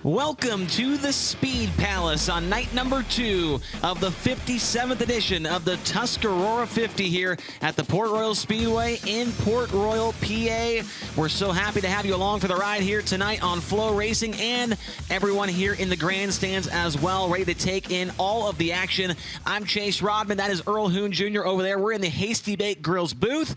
Welcome to the Speed Palace on night number 2 of the 57th edition of the Tuscarora 50 here at the Port Royal Speedway in Port Royal, PA. We're so happy to have you along for the ride here tonight on FloRacing and everyone here in the grandstands as well, ready to take in all of the action. I'm Chase Rodman. That is Earl Hoon Jr. over there. We're in the Hasty Bake Grills booth,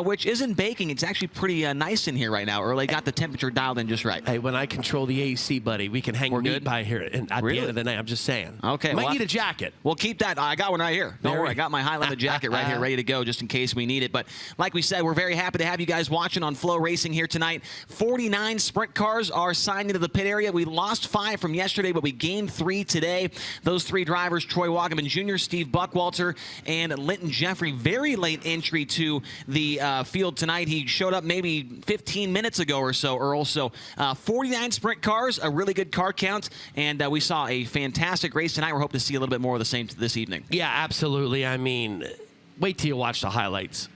which isn't baking. It's actually pretty nice in here right now. Earl, they got the temperature dialed in just right. Hey, when I control the AC, buddy, we can hang meat by here and at the end of the night. I'm just saying. Okay. Might need a jacket. We'll keep that. I got one right here. Don't worry. I got my high-limit jacket right here ready to go just in case we need it. But like we said, we're very happy to have you guys watching on FloRacing here tonight. 49 sprint cars are signed into the pit area. We lost 5 from yesterday, but we gained 3 today. Those 3 drivers, Troy Wagaman Jr., Steve Buckwalter, and Linton Jeffrey. Very late entry to the field tonight. He showed up maybe 15 minutes ago or so, Earl. So 49 sprint cars, a really good car count, and we saw a fantastic race tonight. We're hoping to see a little bit more of the same this evening. Yeah, absolutely. I mean, wait till you watch the highlights.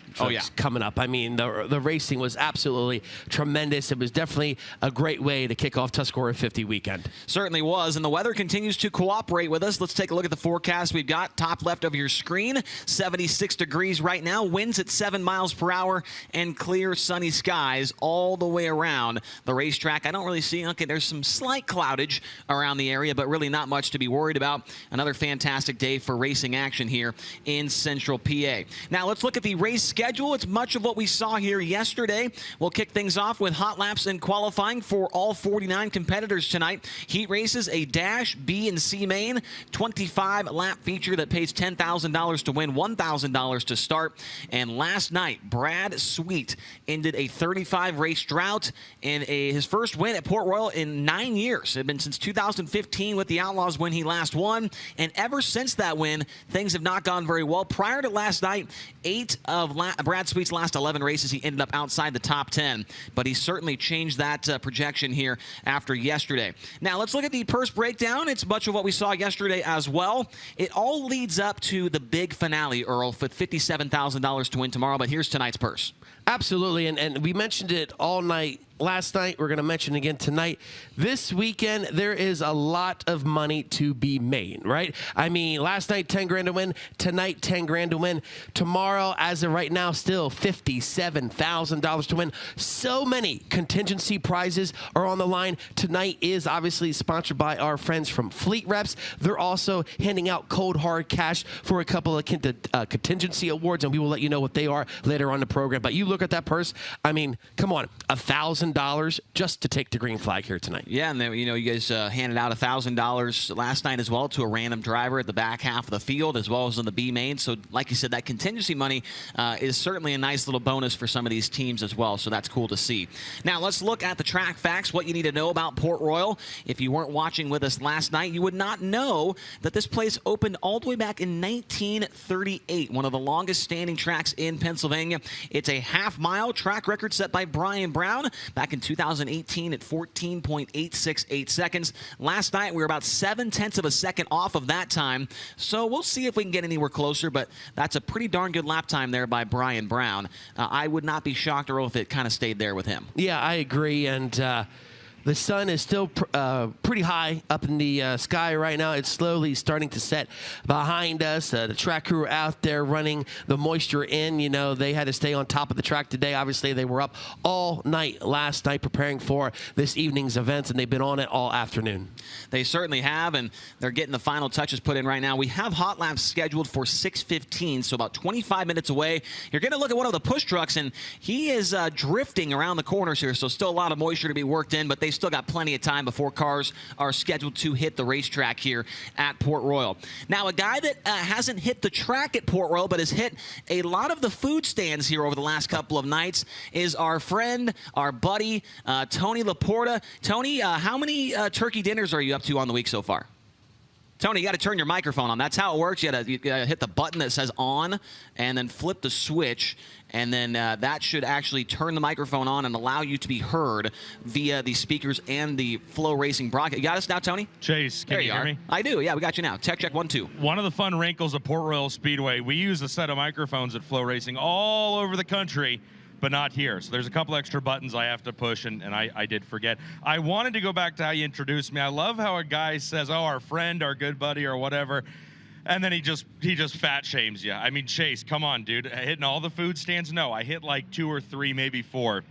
Coming up. I mean, the racing was absolutely tremendous. It was definitely a great way to kick off Tuscarora 50 weekend. Certainly was, and the weather continues to cooperate with us. Let's take a look at the forecast we've got. Top left of your screen, 76 degrees right now, winds at 7 miles per hour, and clear sunny skies all the way around the racetrack. I don't really see, okay, there's some slight cloudage around the area, but really not much to be worried about. Another fantastic day for racing action here in Central PA. Now, let's look at the race schedule. It's much of what we saw here yesterday. We'll kick things off with hot laps and qualifying for all 49 competitors tonight. Heat races, a dash, B and C main, 25-lap feature that pays $10,000 to win, $1,000 to start. And last night, Brad Sweet ended a 35-race drought and his first win at Port Royal in 9 years. It had been since 2015 with the Outlaws when he last won. And ever since that win, things have not gone very well. Prior to last night, 8 of Brad Sweet's last 11 races, he ended up outside the top 10, but he certainly changed that projection here after yesterday. Now, let's look at the purse breakdown. It's much of what we saw yesterday as well. It all leads up to the big finale, Earl, with $57,000 to win tomorrow, but here's tonight's purse. Absolutely, and we mentioned it all night last night. We're going to mention it again tonight. This weekend, there is a lot of money to be made, right? I mean, last night, 10 grand to win. Tonight, 10 grand to win. Tomorrow, as of right now, still $57,000 to win. So many contingency prizes are on the line. Tonight is obviously sponsored by our friends from Fleet Reps. They're also handing out cold hard cash for a couple of contingency awards, and we will let you know what they are later on in the program. But you look at that purse, I mean, come on, $1,000 just to take the green flag here tonight. Yeah, and then, you guys handed out $1,000 last night as well to a random driver at the back half of the field as well as in the B main. So like you said, that contingency money is certainly a nice little bonus for some of these teams as well. So that's cool to see. Now let's look at the track facts, what you need to know about Port Royal. If you weren't watching with us last night, you would not know that this place opened all the way back in 1938, one of the longest standing tracks in Pennsylvania. It's a half-mile track record set by Brian Brown back in 2018 at 14.868 seconds. Last night, we were about 0.7 of a second off of that time, so we'll see if we can get anywhere closer, but that's a pretty darn good lap time there by Brian Brown. I would not be shocked, Earl, if it kind of stayed there with him. Yeah, I agree, and the sun is still pretty high up in the sky right now. It's slowly starting to set behind us. The track crew are out there running the moisture in. You know, they had to stay on top of the track today. Obviously, they were up all night last night preparing for this evening's events, and they've been on it all afternoon. They certainly have, and they're getting the final touches put in right now. We have hot laps scheduled for 6:15, so about 25 minutes away. You're going to look at one of the push trucks, and he is drifting around the corners here, so still a lot of moisture to be worked in, but they still got plenty of time before cars are scheduled to hit the racetrack here at Port Royal. Now, a guy that hasn't hit the track at Port Royal but has hit a lot of the food stands here over the last couple of nights is our friend, our buddy, Tony Laporta. Tony, how many turkey dinners are you up to on the week so far? Tony, you got to turn your microphone on. That's how it works. You got to hit the button that says on and then flip the switch, and then that should actually turn the microphone on and allow you to be heard via the speakers and the FloRacing broadcast. You got us now, Tony? Chase, can you hear me? I do. Yeah, we got you now. Check 1 2. One of the fun wrinkles of Port Royal Speedway, we use a set of microphones at FloRacing all over the country but not here. So there's a couple extra buttons I have to push, and I did forget. I wanted to go back to how you introduced me. I love how a guy says, oh, our friend, our good buddy, or whatever, and then he just fat shames you. I mean, Chase, come on, dude. Hitting all the food stands? No, I hit like 2 or 3, maybe 4.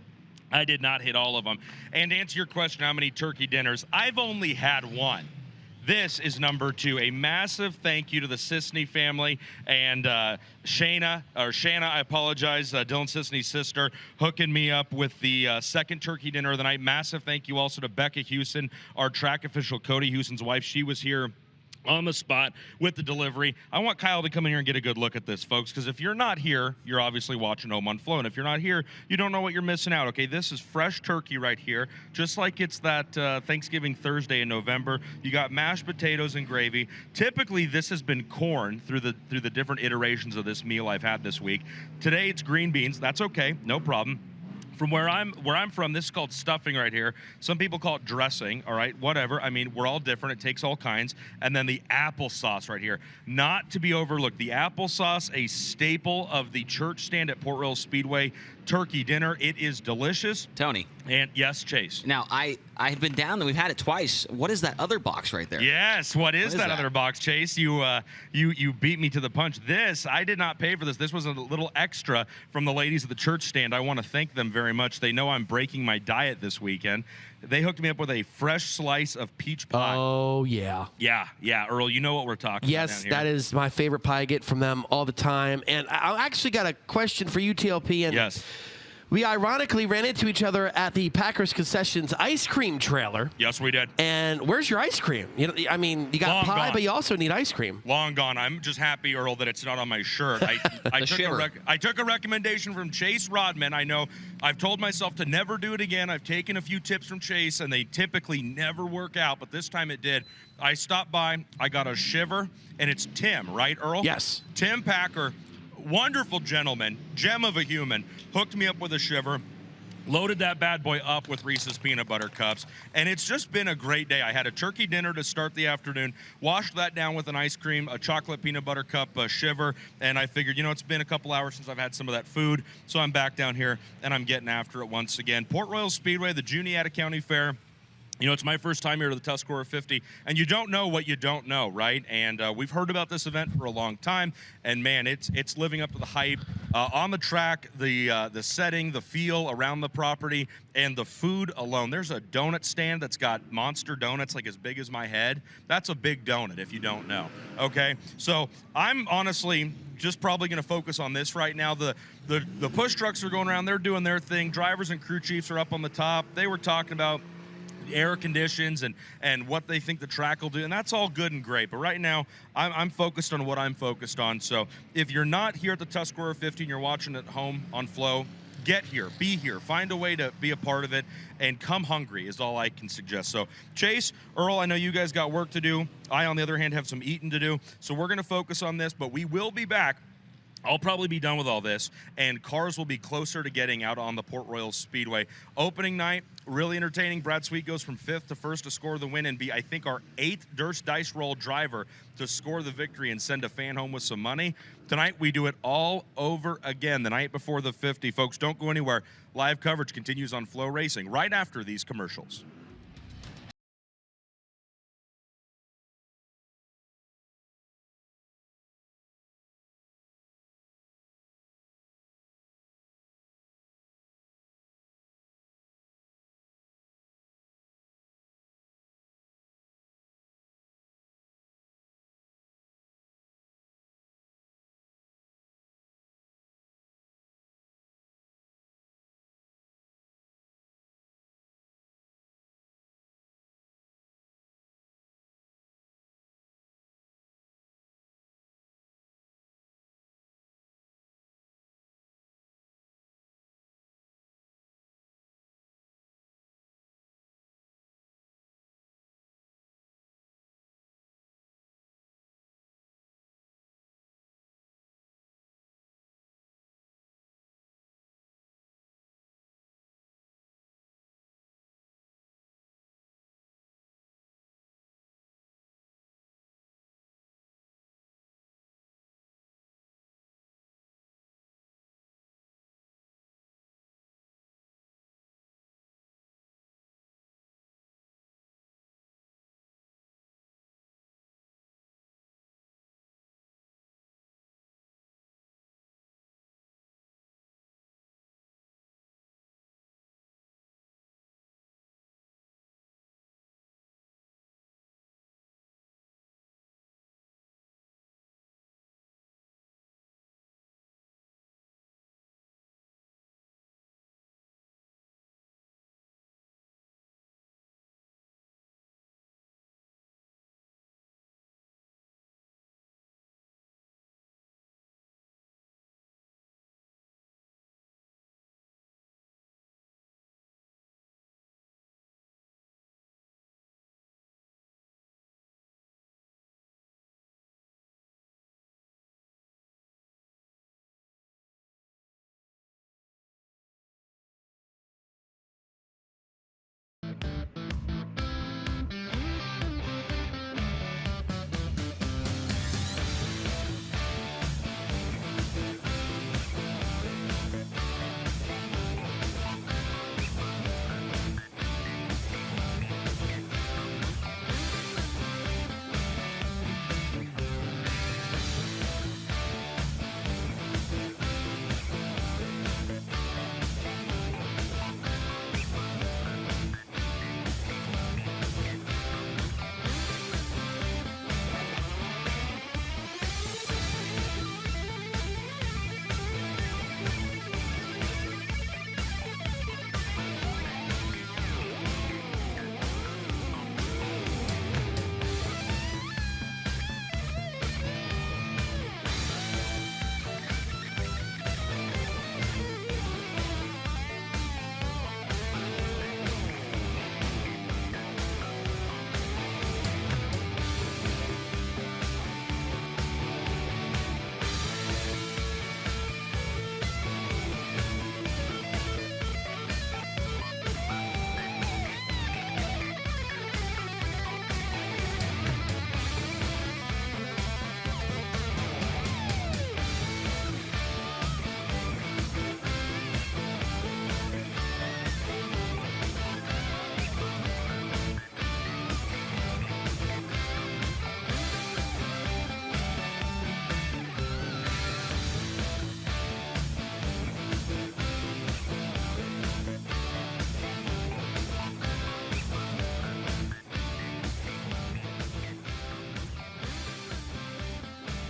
I did not hit all of them. And to answer your question, how many turkey dinners? I've only had 1. This is number 2. A massive thank you to the Sisney family and Shanna, I apologize, Dylan Sisney's sister, hooking me up with the second turkey dinner of the night. Massive thank you also to Becca Houston, our track official, Cody Houston's wife. She was here on the spot with the delivery. I want Kyle to come in here and get a good look at this, folks, because if you're not here, you're obviously watching Home on Flow, and if you're not here, you don't know what you're missing out, okay? This is fresh turkey right here, just like it's that Thanksgiving Thursday in November. You got mashed potatoes and gravy. Typically, this has been corn through the different iterations of this meal I've had this week. Today, it's green beans. That's okay, no problem. From where I'm from, this is called stuffing right here. Some people call it dressing, all right, whatever. I mean, we're all different. It takes all kinds. And then the applesauce right here. Not to be overlooked. The applesauce, a staple of the church stand at Port Royal Speedway turkey dinner. It is delicious. Tony. And yes, Chase. Now, I've been down there. We've had it twice. What is that other box right there? Yes, what is that other box, Chase? You beat me to the punch. This, I did not pay for this. This was a little extra from the ladies at the church stand. I want to thank them very much. They know I'm breaking my diet this weekend. They hooked me up with a fresh slice of peach pie. Oh, yeah. Yeah, Earl, you know what we're talking about. Yes, that is my favorite pie. I get from them all the time. And I actually got a question for you, TLP. And yes. We ironically ran into each other at the Packers Concessions ice cream trailer. Yes, we did. And where's your ice cream? You know, I mean, you got Long pie, gone. but you also need ice cream. Long gone. I'm just happy, Earl, that it's not on my shirt. I took a recommendation from Chase Rodman. I know I've told myself to never do it again. I've taken a few tips from Chase, and they typically never work out, but this time it did. I stopped by. I got a shiver, and it's Tim, right, Earl? Yes. Tim Packer, wonderful gentleman, gem of a human, hooked me up with a shiver. Loaded that bad boy up with Reese's peanut butter cups, and it's just been a great day. I had a turkey dinner to start the afternoon, washed that down with an ice cream, a chocolate peanut butter cup, a shiver, and I figured, you know, it's been a couple hours since I've had some of that food, so I'm back down here, and I'm getting after it once again. Port Royal Speedway, the Juniata County Fair. You know, it's my first time here to the Tuscarora 50, and you don't know what you don't know, right? And we've heard about this event for a long time, and man, it's living up to the hype. On the track, the setting, the feel around the property, and the food alone. There's a donut stand that's got monster donuts like as big as my head. That's a big donut if you don't know, okay? So I'm honestly just probably going to focus on this right now. The push trucks are going around. They're doing their thing. Drivers and crew chiefs are up on the top. They were talking about air conditions and what they think the track will do, and that's all good and great, but right now I'm focused on what I'm focused on. So if you're not here at the Tuscarora 50 and you're watching at home on Flow, get here, be here, find a way to be a part of it, and come hungry is all I can suggest. So Chase, Earl, I know you guys got work to do. I, on the other hand, have some eating to do, so we're going to focus on this, but we will be back. I'll probably be done with all this, and cars will be closer to getting out on the Port Royal Speedway. Opening night, really entertaining. Brad Sweet goes from 5th to 1st to score the win and be, I think, our 8th Durst Dice Roll driver to score the victory and send a fan home with some money. Tonight, we do it all over again the night before the 50. Folks, don't go anywhere. Live coverage continues on FloRacing right after these commercials.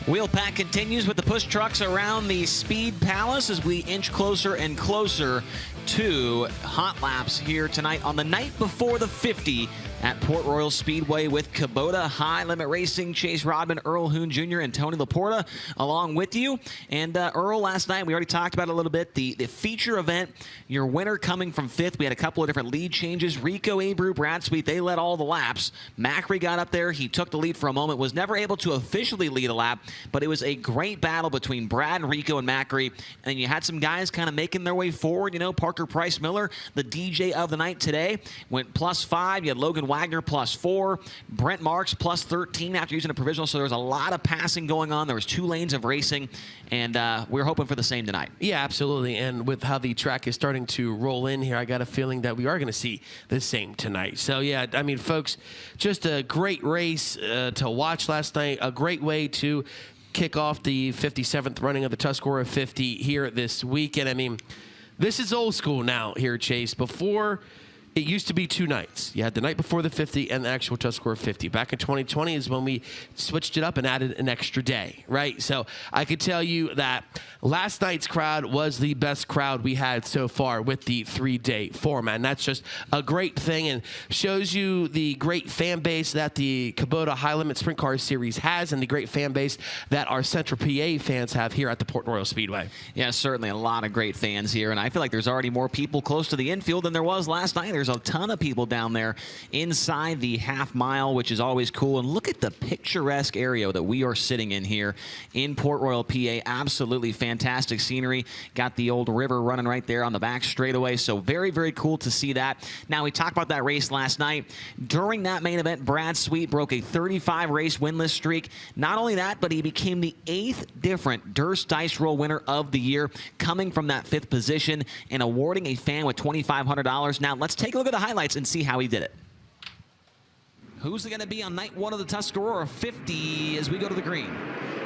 Wheel pack continues with the push trucks around the Speed Palace as we inch closer and closer to hot laps here tonight on the night before the 50 at Port Royal Speedway with Kubota High Limit Racing. Chase Rodman, Earl Hoon Jr., and Tony Laporta along with you. And Earl, last night, we already talked about it a little bit, the feature event, your winner coming from 5th. We had a couple of different lead changes. Rico Abreu, Brad Sweet, they led all the laps. Macri got up there. He took the lead for a moment, was never able to officially lead a lap, but it was a great battle between Brad and Rico and Macri. And you had some guys kind of making their way forward. You know, Parker Price Miller, the DJ of the night today, went +5. You had Logan Wagner +4, Brent Marks +13 after using a provisional. So there was a lot of passing going on. There was 2 lanes of racing, and we're hoping for the same tonight. Yeah, absolutely. And with how the track is starting to roll in here, I got a feeling that we are going to see the same tonight. So yeah, I mean, folks, just a great race to watch last night. A great way to kick off the 57th running of the Tuscarora 50 here this weekend. I mean, this is old school now here, Chase. Before, it used to be 2 nights. You had the night before the 50 and the actual Tuscarora 50. Back in 2020 is when we switched it up and added an extra day, right? So I could tell you that last night's crowd was the best crowd we had so far with the 3-day format. And that's just a great thing and shows you the great fan base that the Kubota High Limit Sprint Car Series has and the great fan base that our Central PA fans have here at the Port Royal Speedway. Yeah, certainly a lot of great fans here. And I feel like there's already more people close to the infield than there was last night. There's a ton of people down there inside the half mile, which is always cool. And look at the picturesque area that we are sitting in here in Port Royal, PA. Absolutely fantastic scenery. Got the old river running right there on the back straightaway. So very, very cool to see that. Now, we talked about that race last night. During that main event, Brad Sweet broke a 35-race winless streak. Not only that, but he became the 8th different Durst Dice Roll winner of the year, coming from that 5th position and awarding a fan with $2,500. Now, let's take a look at the highlights and see how he did it. Who's going to be on night 1 of the Tuscarora 50 as we go to the green?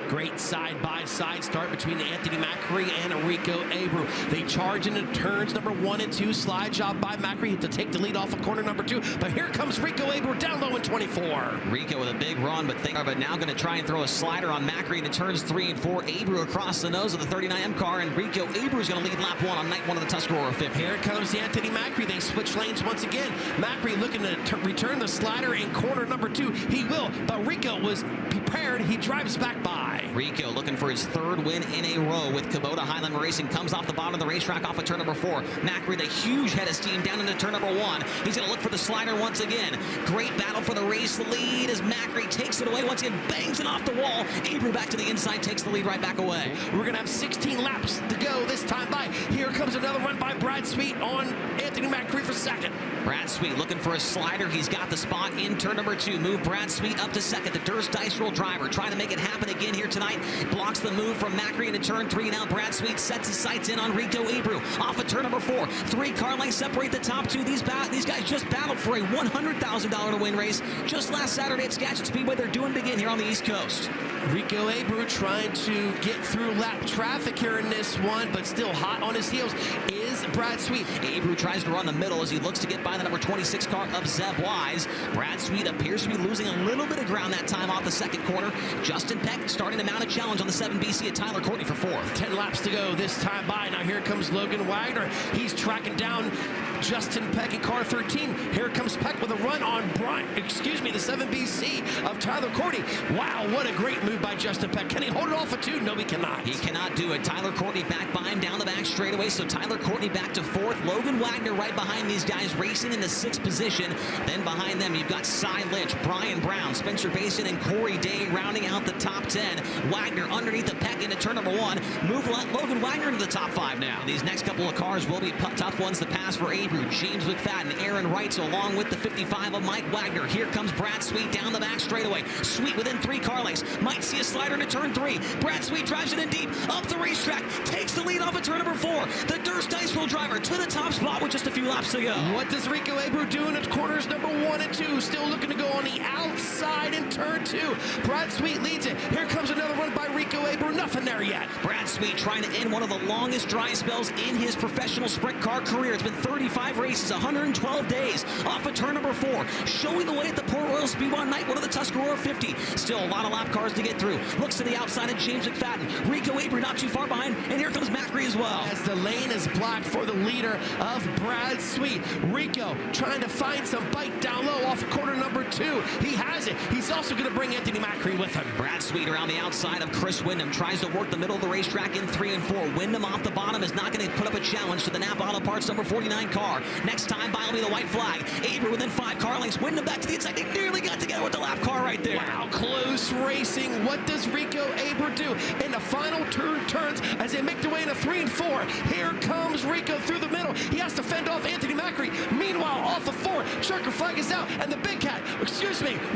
Great side-by-side start between Anthony Macri and Rico Abreu. They charge into turns number 1 and 2. Slide job by Macri to take the lead off of corner number 2. But here comes Rico Abreu down low in 24. Rico with a big run, but think of it now going to try and throw a slider on Macri into turns 3 and 4. Abreu across the nose of the 39M car, and Rico Abreu is going to lead lap 1 on night 1 of the Tuscarora 50. Here comes Anthony Macri. They switch lanes once again. Macri looking to return the slider in corner number 2. He will, but Rico was prepared. He drives back by. Rico looking for his 3rd win in a row with Kubota High Limit Racing. Comes off the bottom of the racetrack off of turn number 4. Macri with a huge head of steam down into turn number 1. He's going to look for the slider once again. Great battle for the race lead as Macri takes it away. Once again, bangs it off the wall. Abreu back to the inside, takes the lead right back away. We're going to have 16 laps to go this time by. Here comes another run by Brad Sweet on Anthony Macri for 2nd. Brad Sweet looking for a slider. He's got the spot in turn number 2. Move Brad Sweet up to 2nd. The Durst Dice Roll driver trying to make it happen again here tonight. Blocks the move from Macri into turn 3. Now Brad Sweet sets his sights in on Rico Abreu off of turn number 4. 3 car lengths separate the top 2. These guys just battled for a $100,000 to win race just last Saturday at Skagit Speedway. They're doing it again here on the East Coast. Rico Abreu trying to get through lap traffic here in this one, but still hot on his heels is Brad Sweet. Abreu tries to run the middle as he looks to get by the number 26 car of Zeb Wise. Brad Sweet appears to be losing a little bit of ground that time off the 2nd corner. Justin Peck starting to mount a challenge on the 7BC at Tyler Courtney for 4th. 10 laps to go this time by. Now here comes Logan Wagner. He's tracking down Justin Peck in car 13. Here comes Peck with a run on the 7BC of Tyler Courtney. Wow, what a great move by Justin Peck. Can he hold it off for 2? No, he cannot. He cannot do it. Tyler Courtney back by him down the back straightaway. So Tyler Courtney back to 4th. Logan Wagner right behind these guys racing in the 6th position. Then behind them, you've got Cy Lynch, Brian Brown, Spencer Basin, and Corey Day rounding out the top 10. Wagner underneath the Peck into turn number 1. Move Logan Wagner into the top 5 now. These next couple of cars will be tough ones to pass for Abreu, James McFadden, Aaron Wright, along with the 55 of Mike Wagner. Here comes Brad Sweet down the back straightaway. Sweet within 3 car lengths. Might see a slider into turn 3. Brad Sweet drives it in deep up the racetrack. Takes the lead off of turn number 4. The Durst Dice Roll driver to the top spot with just a few laps to go. What does Rico Abreu do in corners number 1 and 2? Still looking to go on the outside in turn 2. Brad Sweet leads it. Here comes another run by Rico Abreu. Nothing there yet. Brad Sweet trying to end one of the longest dry spells in his professional sprint car career. It's been 35 races, 112 days. Off of turn number 4, showing the way at the Port Royal Speedway night, one of the Tuscarora 50. Still a lot of lap cars to get through. Looks to the outside of James McFadden. Rico Abreu not too far behind, and here comes Macri as well. As the lane is blocked for the leader of Brad Sweet. Rico trying to find some bite down low off of corner number 2. He has it. He's also going to bring Anthony Macri with him. Brad Sweet around the outside of Chris Windham tries to work the middle of the racetrack in 3 and 4. Windham off the bottom is not going to put up a challenge to the Napa Auto Parts number 49 car. Next time by will be the white flag. Abreu within 5 car lengths. Windham back to the inside. They nearly got together with the lap car right there. Wow, close racing. What does Rico Abreu do in the final turns as they make their way into 3 and 4? Here comes Rico through the middle. He has to fend off Anthony Macri. Meanwhile, off of 4, checker flag is out, and the big cat,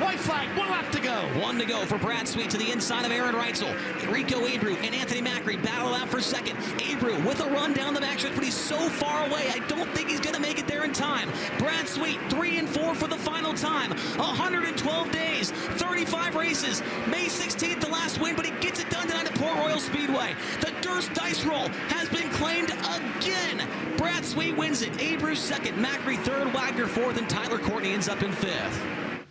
white flag, 1 lap to go. 1 to go for Brad Sweet to the inside of Aaron Reitzel. Rico Abreu and Anthony Macri battle out for second. Abreu with a run down the backstretch, but he's so far away, I don't think he's going to make it there in time. Brad Sweet, 3 and 4 for the final time. 112 days, 35 races. May 16th, the last win, but he gets it done tonight at Port Royal Speedway. The Durst Dice Roll has been claimed again. Brad Sweet wins it. Abreu second, Macri third, Wagner fourth, and Tyler Courtney ends up in 5th.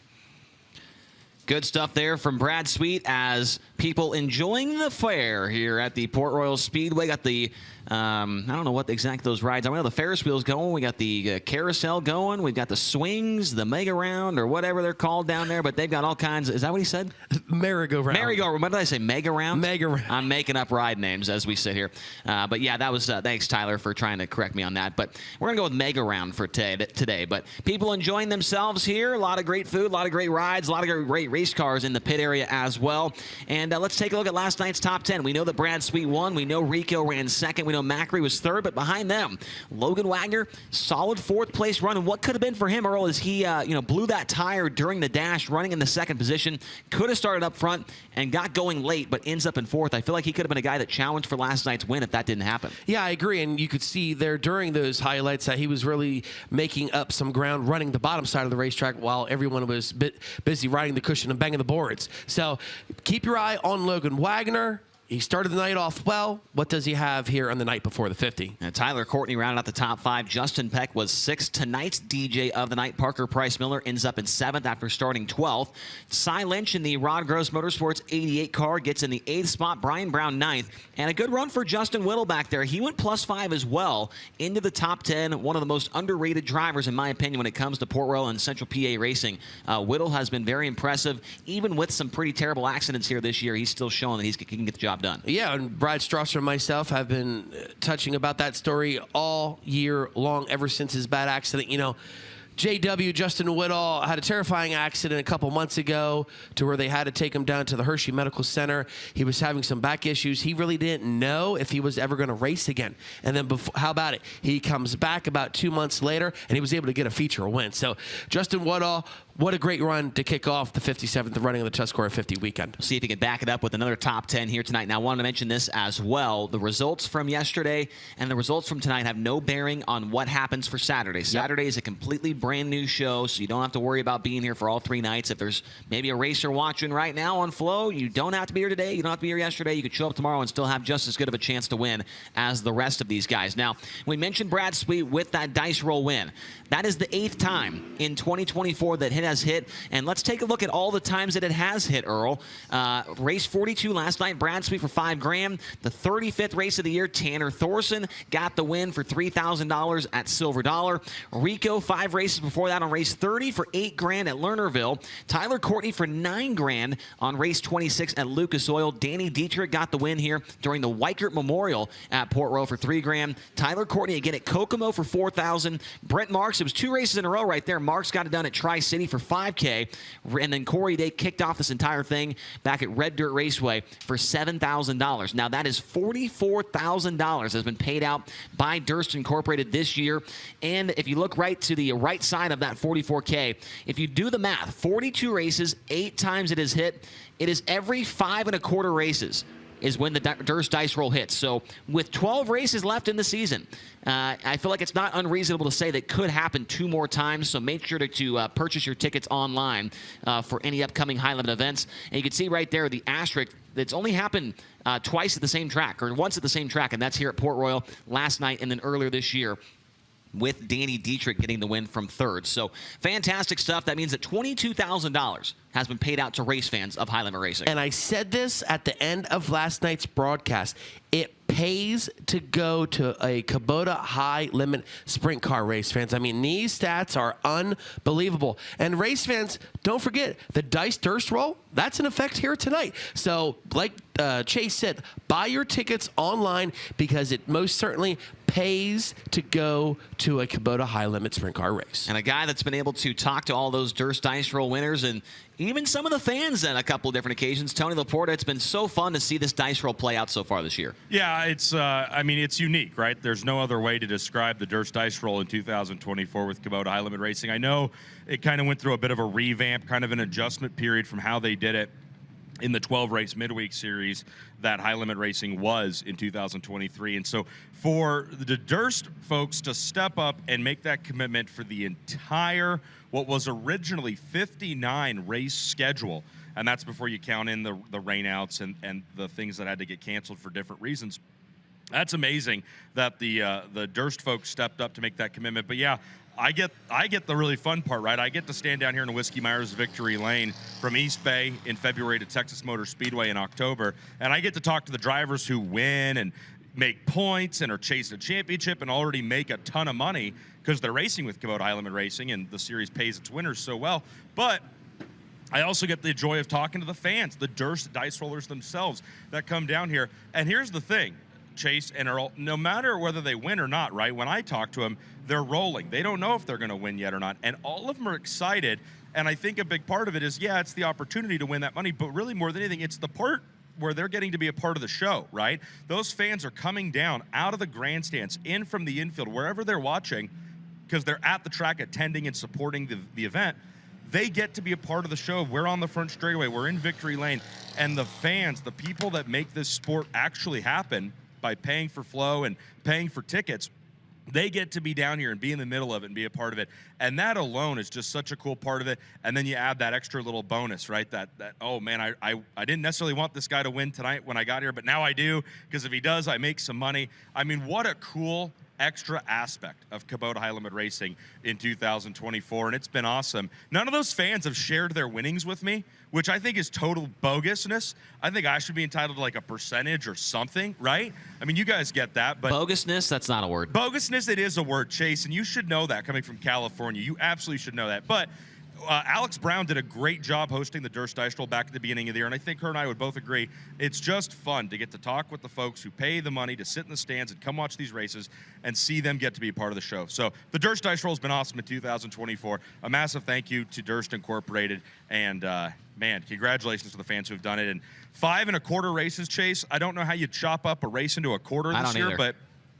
Good stuff there from Brad Sweet as people enjoying the fair here at the Port Royal Speedway. Got the, I don't know what exactly those rides are. We know the Ferris wheels going. We got the carousel going. We've got the swings, the mega round, or whatever they're called down there. But they've got all kinds. Is that what he said? Merry-go-round. Merry-go-round. What did I say? Mega round? Mega round. I'm making up ride names as we sit here. But yeah, that was, thanks Tyler for trying to correct me on that. But we're going to go with mega round for today. But people enjoying themselves here. A lot of great food, a lot of great rides, a lot of great race cars in the pit area as well. And let's take a look at last night's top 10. We know that Brad Sweet won. We know Rico ran second. We know Macri was third. But behind them, Logan Wagner, solid 4th place run. And what could have been for him, Earl, is he blew that tire during the dash, running in the 2nd position. Could have started up front and got going late, but ends up in 4th. I feel like he could have been a guy that challenged for last night's win if that didn't happen. Yeah, I agree. And you could see there during those highlights that he was really making up some ground running the bottom side of the racetrack while everyone was busy riding the cushion and banging the boards. So keep your eye on Logan Wagner. He started the night off well. What does he have here on the night before the 50? And Tyler Courtney rounded out the top 5. Justin Peck was 6th. Tonight's DJ of the night, Parker Price Miller, ends up in 7th after starting 12th. Cy Lynch in the Rod Gross Motorsports 88 car gets in the 8th spot. Brian Brown 9th. And a good run for Justin Whittle back there. He went +5 as well into the top 10. One of the most underrated drivers, in my opinion, when it comes to Port Royal and Central PA racing. Whittle has been very impressive. Even with some pretty terrible accidents here this year, he's still showing that he can get the job done. Yeah, and Brad Strasser and myself have been touching about that story all year long, ever since his bad accident. You know, JW, Justin Whittle, had a terrifying accident a couple months ago to where they had to take him down to the Hershey Medical Center. He was having some back issues. He really didn't know if he was ever going to race again. And then how about it? He comes back about 2 months later, and he was able to get a feature win. So Justin Whittle, what a great run to kick off the 57th running of the Tuscarora 50 weekend. See if he can back it up with another top 10 here tonight. Now, I wanted to mention this as well. The results from yesterday and the results from tonight have no bearing on what happens for Saturday. Saturday is a completely brand new show, so you don't have to worry about being here for all 3 nights. If there's maybe a racer watching right now on Flow, you don't have to be here today. You don't have to be here yesterday. You could show up tomorrow and still have just as good of a chance to win as the rest of these guys. Now, we mentioned Brad Sweet with that dice roll win. That is the 8th time in 2024 that it has hit. And let's take a look at all the times that it has hit, Earl. Race 42 last night, Brad Sweet for $5,000. The 35th race of the year, Tanner Thorson got the win for $3,000 at Silver Dollar. Rico, 5 races before that on race 30 for $8,000 at Lernerville. Tyler Courtney for $9,000 on race 26 at Lucas Oil. Danny Dietrich got the win here during the Weichert Memorial at Port Royal for $3,000. Tyler Courtney again at Kokomo for $4,000. Brent Marks, it was 2 races in a row right there. Marks got it done at Tri-City for $5,000. And then Corey Day kicked off this entire thing back at Red Dirt Raceway for $7,000. Now that is $44,000 has been paid out by Durst Incorporated this year. And if you look right to the right side of that $44K, if you do the math, 42 races, 8 times it has hit. It is every 5 1/4 races. is when the Durst dice roll hits. So with 12 races left in the season, I feel like it's not unreasonable to say that could happen 2 more times. So make sure to purchase your tickets online for any upcoming high limit events. And you can see right there the asterisk that's only happened twice at the same track, or once at the same track, and that's here at Port Royal last night and then earlier this year, with Danny Dietrich getting the win from third. So fantastic stuff. That means that $22,000 has been paid out to race fans of high limit racing. And I said this at the end of last night's broadcast. It pays to go to a Kubota high limit sprint car race, fans. I mean, these stats are unbelievable. And race fans, don't forget, the Dice Durst roll, that's in effect here tonight. So like Chase said, buy your tickets online because it most certainly pays to go to a Kubota high limit sprint car race. And a guy that's been able to talk to all those Durst dice roll winners and even some of the fans on a couple of different occasions. Tony Laporta, it's been so fun to see this dice roll play out so far this year. Yeah, it's I mean, it's unique, right? There's no other way to describe the Durst dice roll in 2024 with Kubota high limit racing. I know it kind of went through a bit of a revamp, kind of an adjustment period from how they did it in the 12-race midweek series that high limit racing was in 2023. And so for the Durst folks to step up and make that commitment for the entire, what was originally 59 race schedule, and that's before you count in the rainouts and the things that had to get canceled for different reasons. That's amazing that the Durst folks stepped up to make that commitment. But yeah, I get the really fun part, right? I get to stand down here in Whiskey Myers Victory Lane from East Bay in February to Texas Motor Speedway in October, and I get to talk to the drivers who win and make points and are chasing a championship and already make a ton of money because they're racing with Kubota high limit racing and the series pays its winners so well. But I also get the joy of talking to the fans, the Durst dice rollers themselves that come down here. And here's the thing, Chase and Earl, no matter whether they win or not, right? When I talk to them, they're rolling. They don't know if they're going to win yet or not. And all of them are excited. And I think a big part of it is, yeah, it's the opportunity to win that money. But really, more than anything, it's the part where they're getting to be a part of the show, right? Those fans are coming down out of the grandstands, in from the infield, wherever they're watching, because they're at the track attending and supporting the event. They get to be a part of the show. We're on the front straightaway. We're in Victory Lane. And the fans, the people that make this sport actually happen by paying for flow and paying for tickets, they get to be down here and be in the middle of it and be a part of it. And that alone is just such a cool part of it. And then you add that extra little bonus, right? That oh, man, I didn't necessarily want this guy to win tonight when I got here, but now I do, because if he does, I make some money. I mean, what a cool extra aspect of Kubota high limit racing in 2024, and it's been awesome. None of those fans have shared their winnings with me, which I think is total bogusness. I think I should be entitled to like a percentage or something, right? I mean, you guys get that, but Bogusness, that's not a word. Bogusness, it is a word, Chase, and you should know that coming from California. You absolutely should know that. But Alex Brown did a great job hosting the Durst Dice Roll back at the beginning of the year, and I think her and I would both agree it's just fun to get to talk with the folks who pay the money to sit in the stands and come watch these races and see them get to be a part of the show. So the Durst Dice Roll has been awesome in 2024. A massive thank you to Durst Incorporated, and man, congratulations to the fans who have done it. And 5 1/4 races, Chase. I don't know how you chop up a race into a quarter this year, but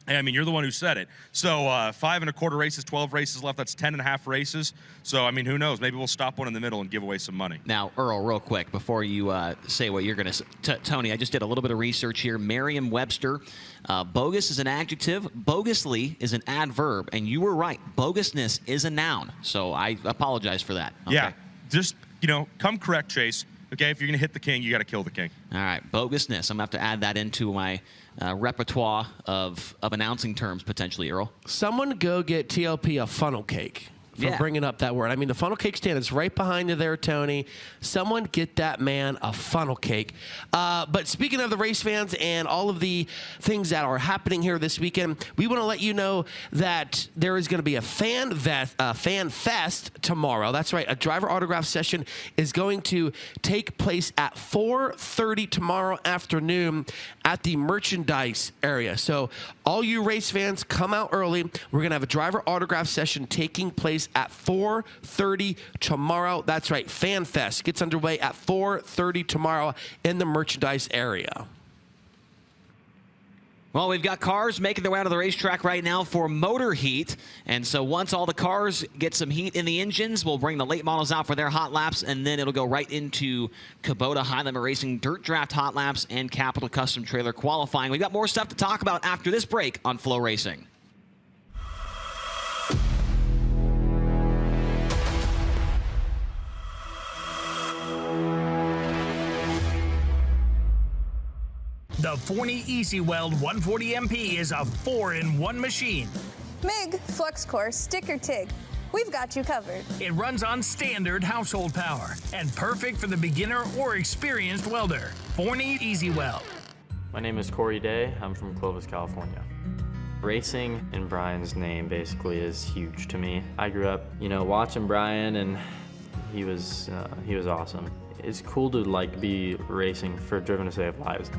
I mean, you're the one who said it. So 5 1/4 races, 12 races left. That's 10.5 races. So, I mean, who knows? Maybe we'll stop one in the middle and give away some money. Now, Earl, real quick, before you say what you're going to say. Tony, I just did a little bit of research here. Merriam-Webster, bogus is an adjective. Bogusly is an adverb. And you were right. Bogusness is a noun. So I apologize for that. Okay. Yeah. Just, come correct, Chase. Okay, if you're going to hit the king, you got to kill the king. All right, bogusness. I'm going to have to add that into my repertoire of announcing terms, potentially, Earl. Someone go get TLP a funnel cake for bringing up that word. I mean, the funnel cake stand is right behind you there, Tony. Someone get that man a funnel cake. But speaking of the race fans and all of the things that are happening here this weekend, we want to let you know that there is going to be a fan fest tomorrow. That's right. A driver autograph session is going to take place at 4:30 tomorrow afternoon at the merchandise area. So all you race fans, come out early. We're going to have a driver autograph session taking place at 4:30 tomorrow. That's right. Fan Fest gets underway at 4:30 tomorrow in the merchandise area. Well, we've got cars making their way out of the racetrack right now for motor heat. And so once all the cars get some heat in the engines, we'll bring the late models out for their hot laps, and then it'll go right into Kubota High Limit Racing Dirt Draft hot laps and Capital Custom Trailer qualifying. We've got more stuff to talk about after this break on FloRacing. The Forney Easy Weld 140 MP is a 4-in-1 machine. MIG, FluxCore, Sticker TIG. We've got you covered. It runs on standard household power and perfect for the beginner or experienced welder. Forney Easy Weld. My name is Corey Day. I'm from Clovis, California. Racing in Brian's name basically is huge to me. I grew up, watching Brian, and he was awesome. It's cool to be racing for Driven to Save Lives.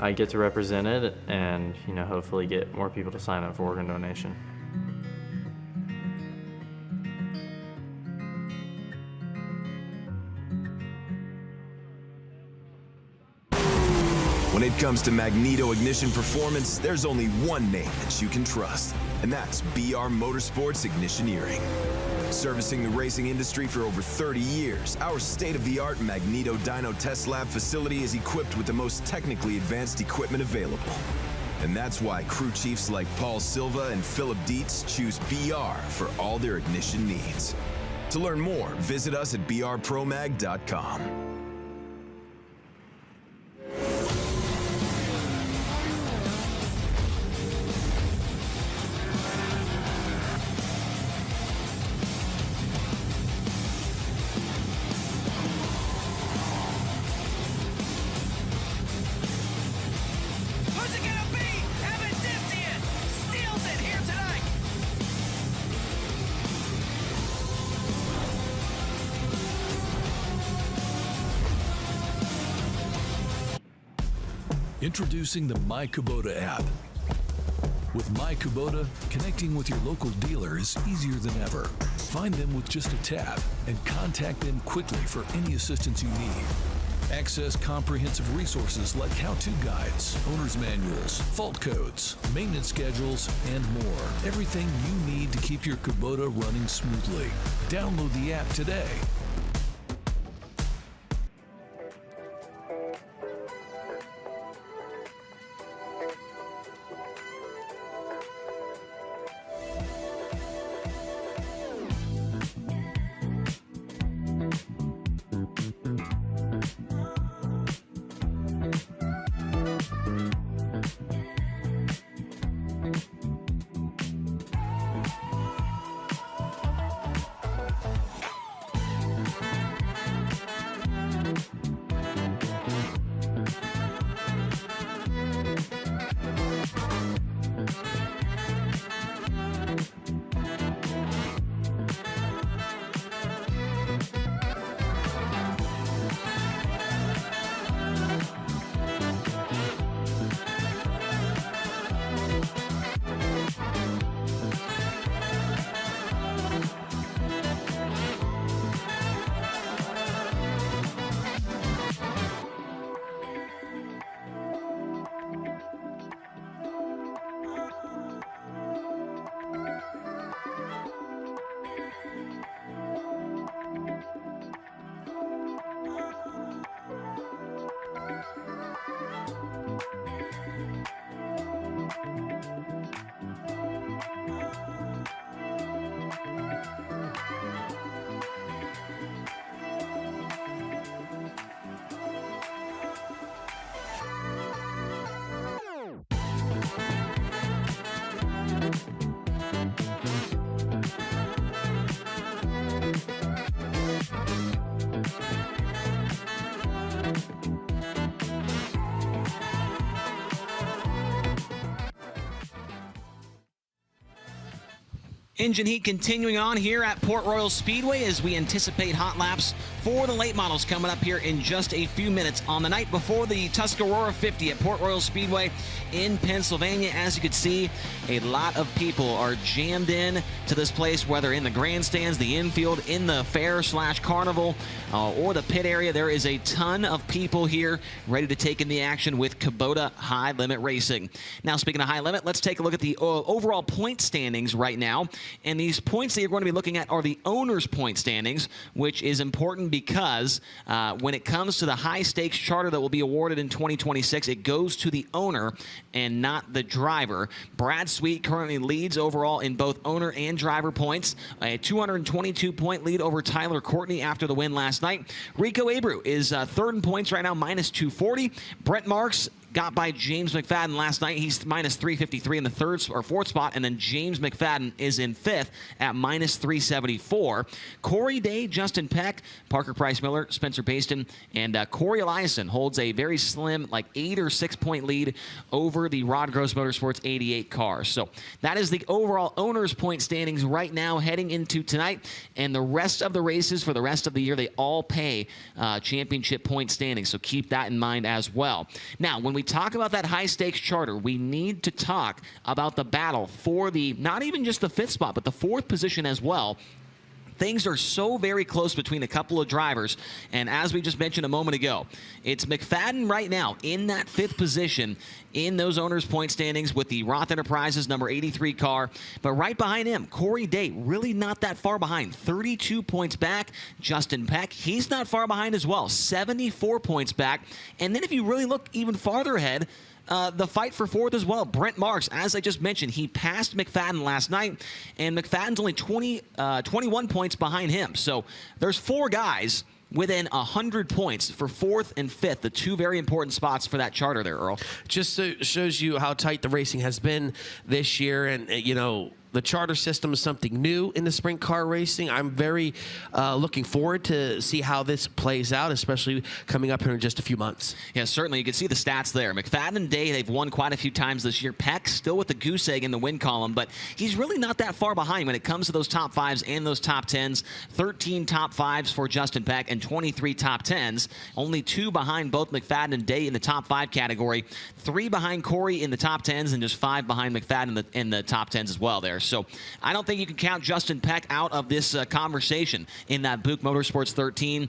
I get to represent it and, hopefully get more people to sign up for organ donation. When it comes to magneto ignition performance, there's only one name that you can trust, and that's BR Motorsports Ignitioneering. Servicing the racing industry for over 30 years, our state-of-the-art Magneto Dyno Test Lab facility is equipped with the most technically advanced equipment available. And that's why crew chiefs like Paul Silva and Philip Dietz choose BR for all their ignition needs. To learn more, visit us at brpromag.com. Who's it gonna be? Evan Dempsey steals it here tonight. Introducing the My Kubota app. With My Kubota, connecting with your local dealer is easier than ever. Find them with just a tap and contact them quickly for any assistance you need. Access comprehensive resources like how-to guides, owner's manuals, fault codes, maintenance schedules, and more. Everything you need to keep your Kubota running smoothly. Download the app today. Engine heat continuing on here at Port Royal Speedway as we anticipate hot laps for the late models coming up here in just a few minutes on the night before the Tuscarora 50 at Port Royal Speedway in Pennsylvania. As you can see, a lot of people are jammed in to this place, whether in the grandstands, the infield, in the fair/carnival, or the pit area. There is a ton of people here ready to take in the action with Kubota High Limit Racing. Now, speaking of high limit, let's take a look at the overall point standings right now. And these points that you're going to be looking at are the owner's point standings, which is important because when it comes to the high-stakes charter that will be awarded in 2026, it goes to the owner and not the driver. Brad Sweet currently leads overall in both owner and driver points, a 222-point lead over Tyler Courtney after the win last night. Rico Abreu is third in points right now, minus 240. Brent Marks got by James McFadden last night. He's minus 353 in the fourth spot, and then James McFadden is in fifth at minus 374. Corey Day, Justin Peck, Parker Price Miller, Spencer Baston, and Corey Eliason holds a very slim, like 8 or 6 point lead over the Rod Gross Motorsports 88 car. So that is the overall owner's point standings right now heading into tonight, and the rest of the races for the rest of the year, they all pay championship point standings. So keep that in mind as well. Now, when we talk about that high-stakes charter, we need to talk about the battle for the, not even just the fifth spot, but the fourth position as well. Things are so very close between a couple of drivers, and as we just mentioned a moment ago, it's McFadden right now in that fifth position in those owners' point standings with the Roth Enterprises number 83 car, but right behind him, Corey Day, really not that far behind, 32 points back. Justin Peck, he's not far behind as well, 74 points back, and then if you really look even farther ahead, the fight for fourth as well. Brent Marks, as I just mentioned, he passed McFadden last night, and McFadden's only 21 points behind him. So there's 4 guys within 100 points for fourth and fifth, the 2 very important spots for that charter there, Earl. Just so shows you how tight the racing has been this year, and you know, the charter system is something new in the sprint car racing. I'm very looking forward to see how this plays out, especially coming up here in just a few months. Yeah, certainly. You can see the stats there. McFadden and Day, they've won quite a few times this year. Peck still with the goose egg in the win column, but he's really not that far behind when it comes to those top 5s and those top 10s. 13 top 5s for Justin Peck and 23 top 10s. Only 2 behind both McFadden and Day in the top 5 category. 3 behind Corey in the top 10s and just 5 behind McFadden in the top 10s as well there. So I don't think you can count Justin Peck out of this conversation in that Buick Motorsports 13.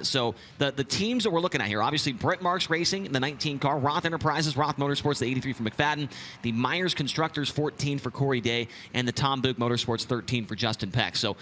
So the teams that we're looking at here, obviously Brent Marks Racing in the 19 car, Roth Enterprises, Roth Motorsports, the 83 for McFadden, the Myers Constructors 14 for Corey Day, and the Tom Buick Motorsports 13 for Justin Peck. So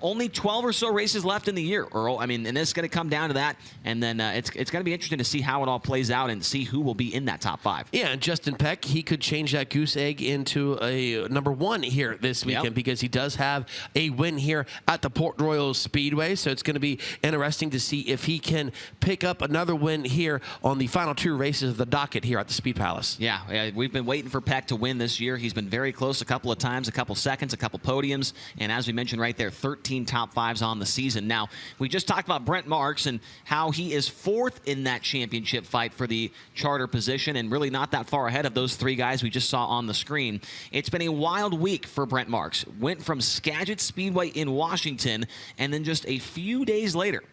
only 12 or so races left in the year, Earl. I mean, and it's going to come down to that, and then it's going to be interesting to see how it all plays out and see who will be in that top 5. Yeah, and Justin Peck, he could change that goose egg into a number 1 here this weekend, because he does have a win here at the Port Royal Speedway. So it's going to be interesting to see if he can pick up another win here on the final 2 races of the docket here at the Speed Palace. Yeah, we've been waiting for Peck to win this year. He's been very close a couple of times, a couple seconds, a couple podiums, and as we mentioned right there, 13 top 5s on the season. Now, we just talked about Brent Marks and how he is 4th in that championship fight for the charter position, and really not that far ahead of those 3 guys we just saw on the screen. It's been a wild week for Brent Marks. Went from Skagit Speedway in Washington, and then just a few days later,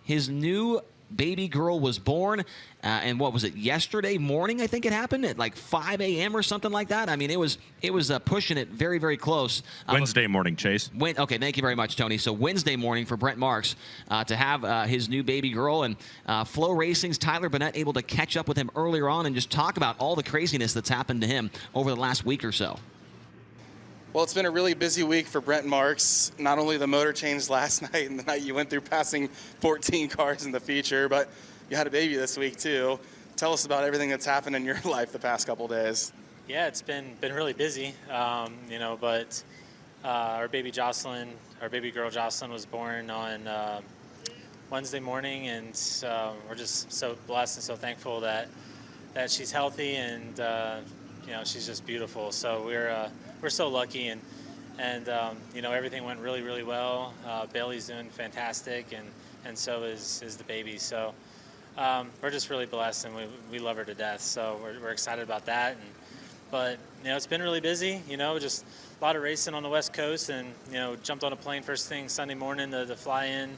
his new baby girl was born. And what was it, yesterday morning, I think it happened, at like 5 a.m. or something like that? I mean, it was pushing it very, very close. Wednesday morning, Chase. Okay, thank you very much, Tony. So Wednesday morning for Brent Marks to have his new baby girl, and FloRacing's Tyler Bennett able to catch up with him earlier on and just talk about all the craziness that's happened to him over the last week or so. Well, it's been a really busy week for Brent Marks. Not only the motor changed last night and the night you went through passing 14 cars in the feature, but you had a baby this week too. Tell us about everything that's happened in your life the past couple days. Yeah, it's been really busy, but our baby girl Jocelyn was born on Wednesday morning, and we're just so blessed and so thankful that she's healthy, and she's just beautiful. So we're so lucky, and everything went really, really well. Bailey's doing fantastic, and so is the baby. So we're just really blessed, and we love her to death. So we're excited about that, But, it's been really busy, just a lot of racing on the West Coast, and, jumped on a plane first thing Sunday morning to fly in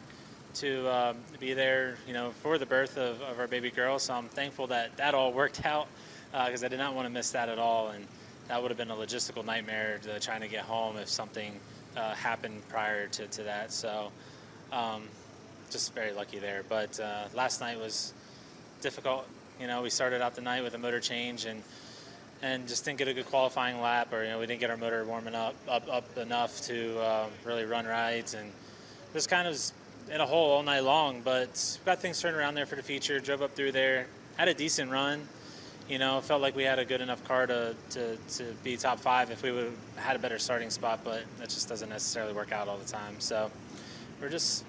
to be there, for the birth of our baby girl. So I'm thankful that all worked out, because I did not want to miss that at all. And that would have been a logistical nightmare trying to get home if something happened prior to that. So just very lucky there. But last night was difficult. We started out the night with a motor change and just didn't get a good qualifying lap, or we didn't get our motor warming up enough to really run rides, and just kind of was in a hole all night long. But got things turned around there for the feature. Drove up through there, had a decent run. Felt like we had a good enough car to be top 5 if we would have had a better starting spot, but that just doesn't necessarily work out all the time. So we're just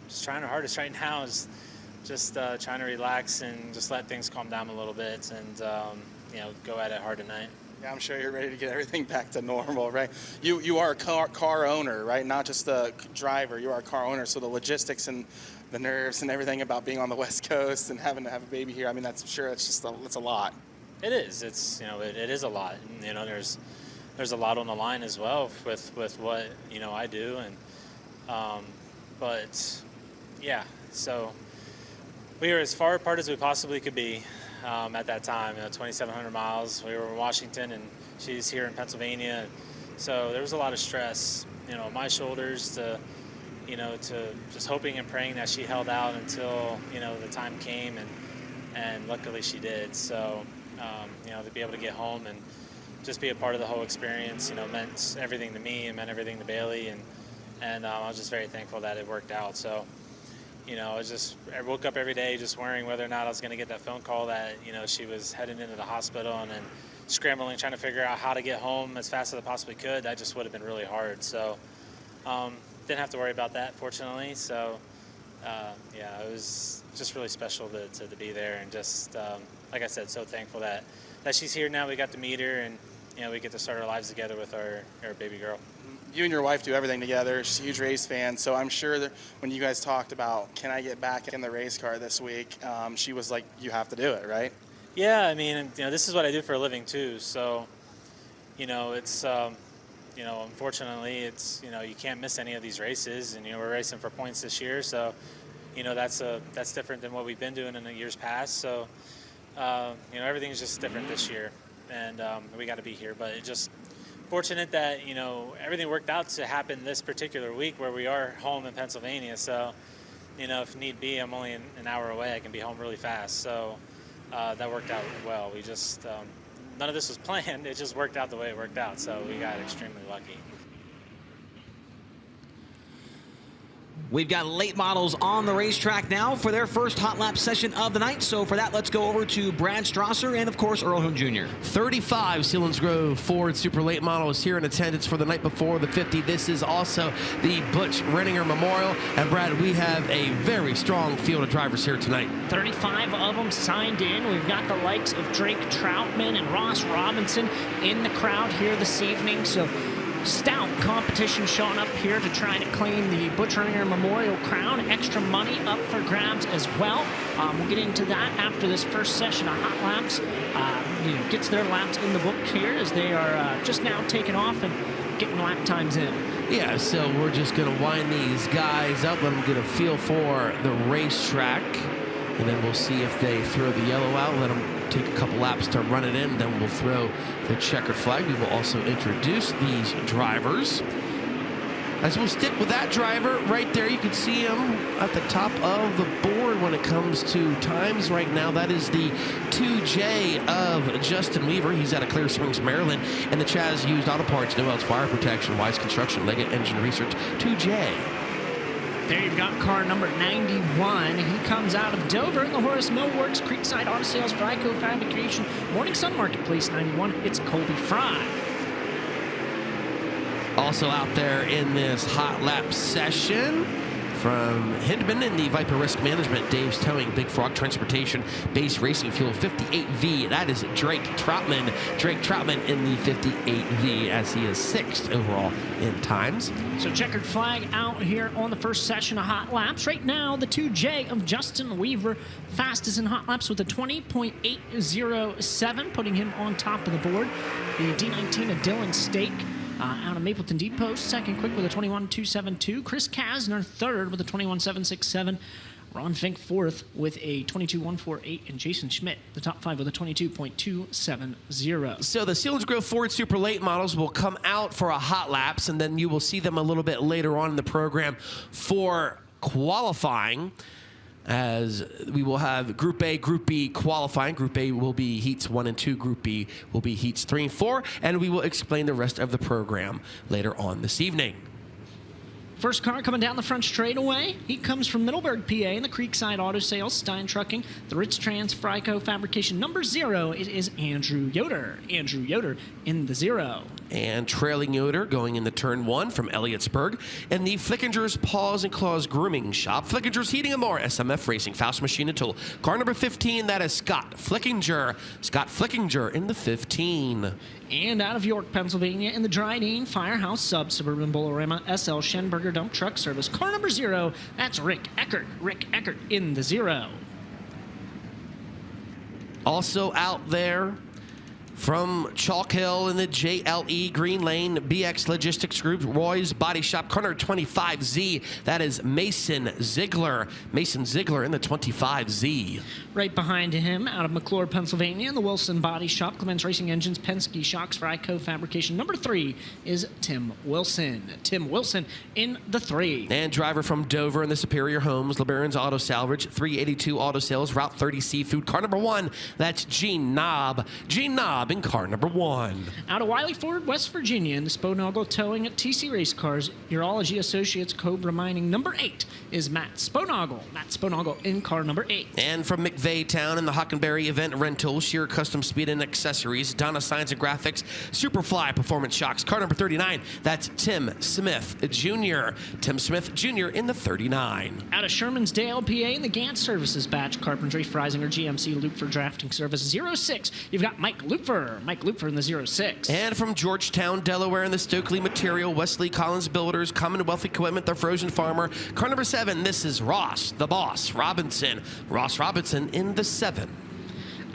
just trying our hardest right now, is just trying to relax and just let things calm down a little bit, and go at it hard tonight. Yeah, I'm sure you're ready to get everything back to normal, right? You are a car owner, right? Not just a driver. You are a car owner, so the logistics and the nerves and everything about being on the West Coast and having to have a baby here, I mean, that's a lot. It is. It's it is a lot. There's a lot on the line as well with what I do, and but yeah. So we were as far apart as we possibly could be at that time. 2,700 miles. We were in Washington, and she's here in Pennsylvania. So there was a lot of stress, on my shoulders to just hoping and praying that she held out until the time came, and luckily she did. So to be able to get home and just be a part of the whole experience, meant everything to me and meant everything to Bailey, and I was just very thankful that it worked out. So I woke up every day just worrying whether or not I was going to get that phone call that she was heading into the hospital, and then scrambling trying to figure out how to get home as fast as I possibly could. That just would have been really hard. So didn't have to worry about that, fortunately. So it was just really special to be there, and just like I said, so thankful that she's here now. We got to meet her, and we get to start our lives together with our baby girl. You and your wife do everything together. She's a huge race fan, so I'm sure that when you guys talked about, can I get back in the race car this week, she was like, you have to do it, right? Yeah, I mean, this is what I do for a living too. So, it's, unfortunately, it's, you can't miss any of these races, and we're racing for points this year. So, that's different than what we've been doing in the years past. So, everything's just different this year, and we got to be here. But it just fortunate that everything worked out to happen this particular week where we are home in Pennsylvania. So if need be, I'm only an hour away. I can be home really fast. So that worked out well. We just none of this was planned. It just worked out the way it worked out. So we got extremely lucky. We've got late models on the racetrack now for their first hot lap session of the night. So for that, let's go over to Brad Strasser and, of course, Earl Hoon Jr. 35 Selinsgrove Ford Super Late Model is here in attendance for the night before the 50. This is also the Butch Renninger Memorial. And, Brad, we have a very strong field of drivers here tonight. 35 of them signed in. We've got the likes of Drake Troutman and Ross Robinson in the crowd here this evening. So stout competition showing up here to try to claim the Butch Renninger Memorial crown. Extra money up for grabs as well. We'll get into that after this first session of hot laps. Gets their laps in the book here as they are just now taking off and getting lap times in. Yeah, so we're just going to wind these guys up, let them get a feel for the racetrack, and then we'll see if they throw the yellow out, let them take a couple laps to run it in, then we'll throw the checkered flag. We will also introduce these drivers. As we'll stick with that driver right there, you can see him at the top of the board when it comes to times right now. That is the 2J of Justin Weaver. He's out of Clear Springs, Maryland. And the Chaz used auto parts, Noel's Fire Protection, Wise Construction, Leggett Engine Research, 2J. There you've got car number 91. He comes out of Dover, the Horace Millworks, Creekside Auto Sales, Fryco Fabrication, Morning Sun Marketplace 91. It's Colby Fry. Also out there in this hot lap session From Hindman in the Viper Risk Management, Dave's Towing, Big Frog Transportation, Base Racing Fuel 58V. That is Drake Troutman. Drake Troutman in the 58V as he is 6th overall in times. So checkered flag out here on the first session of Hot Laps. Right now, the 2J of Justin Weaver fastest in Hot Laps with a 20.807, putting him on top of the board. The D19 of Dylan Stake out of Mapleton Depot, second quick with a 21.272. Chris Kasner, third with a 21.767. Ron Fink, fourth with a 22.148. And Jason Schmidt, the top 5 with a 22.270. So the Selinsgrove Ford Super Late models will come out for a Hot Laps, and then you will see them a little bit later on in the program for qualifying, as we will have Group A, Group B qualifying. Group A will be heats 1 and 2. Group B will be heats 3 and 4. And we will explain the rest of the program later on this evening. First car coming down the front straightaway. He comes from Middleburg, PA, in the Creekside Auto Sales, Stein Trucking, the Ritz Trans Frico Fabrication. Number 0, it is Andrew Yoder. Andrew Yoder in the 0. And trailing Yoder going into turn 1 from Elliotsburg. In the Flickinger's Paws and Claws Grooming Shop, Flickinger's Heating and More, SMF Racing, Faust Machine and Tool. Car number 15, that is Scott Flickinger. Scott Flickinger in the 15. And out of York, Pennsylvania, in the Dryden Firehouse Suburban Bolorama SL Schenberger Dump Truck Service. Car number 0, that's Rick Eckert. Rick Eckert in the 0. Also out there from Chalk Hill in the JLE Green Lane BX Logistics Group, Roy's Body Shop, car number 25Z. That is Mason Ziegler. Mason Ziegler in the 25Z. Right behind him, out of McClure, Pennsylvania, in the Wilson Body Shop, Clements Racing Engines, Penske Shocks, Frico Fabrication. Number 3 is Tim Wilson. Tim Wilson in the 3. And driver from Dover in the Superior Homes, LeBaron's Auto Salvage, 382 Auto Sales, Route 30 Seafood. Car number 1, that's Gene Knobb. Gene Knobb in car number 1. Out of Wiley Ford, West Virginia, in the Sponoggle Towing at TC Race Cars, Urology Associates Cobra Mining. Number 8 is Matt Sponoggle. Matt Sponoggle in car number 8. And from McVeigh Town in the Hockenberry Event Rental, Sheer Custom Speed and Accessories, Donna Signs and Graphics, Superfly Performance Shocks, car number 39, that's Tim Smith Jr. Tim Smith Jr. in the 39. Out of Shermansdale, PA, in the Gant Services Batch Carpentry, Freisinger, GMC, Lupfer Drafting Service. 06, you've got Mike Lupfer. Mike Lupfer in the 06. And from Georgetown, Delaware, in the Stokely Material, Wesley Collins Builders, Commonwealth Equipment, the Frozen Farmer. Car number 7, this is Ross, the Boss Robinson. Ross Robinson in the 7.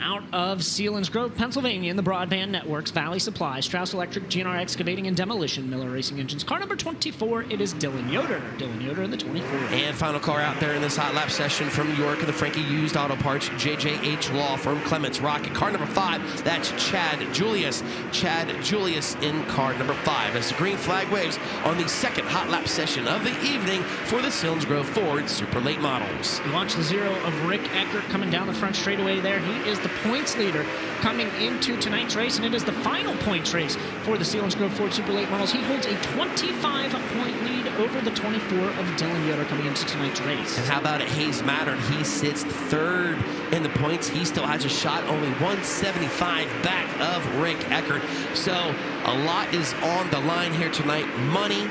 Out of Selinsgrove, Pennsylvania, in the Broadband Networks, Valley Supply, Strauss Electric, GNR Excavating and Demolition, Miller Racing Engines. Car number 24, it is Dylan Yoder. Dylan Yoder in the 24. And final car out there in this Hot Lap session from York in the Frankie Used Auto Parts, JJH Law Firm, Clements Rocket. Car number 5, that's Chad Julius. Chad Julius in car number 5 as the green flag waves on the second Hot Lap session of the evening for the Selinsgrove Ford Super Late models. You watch the 0 of Rick Eckert coming down the front straightaway there. He is the points leader coming into tonight's race, and it is the final points race for the Selinsgrove Ford Super Late models. He holds a 25-point lead over the 24 of Dylan Yoder coming into tonight's race. And how about it, Hayes Mattern? He sits 3rd in the points. He still has a shot, only 175 back of Rick Eckert. So a lot is on the line here tonight. Money,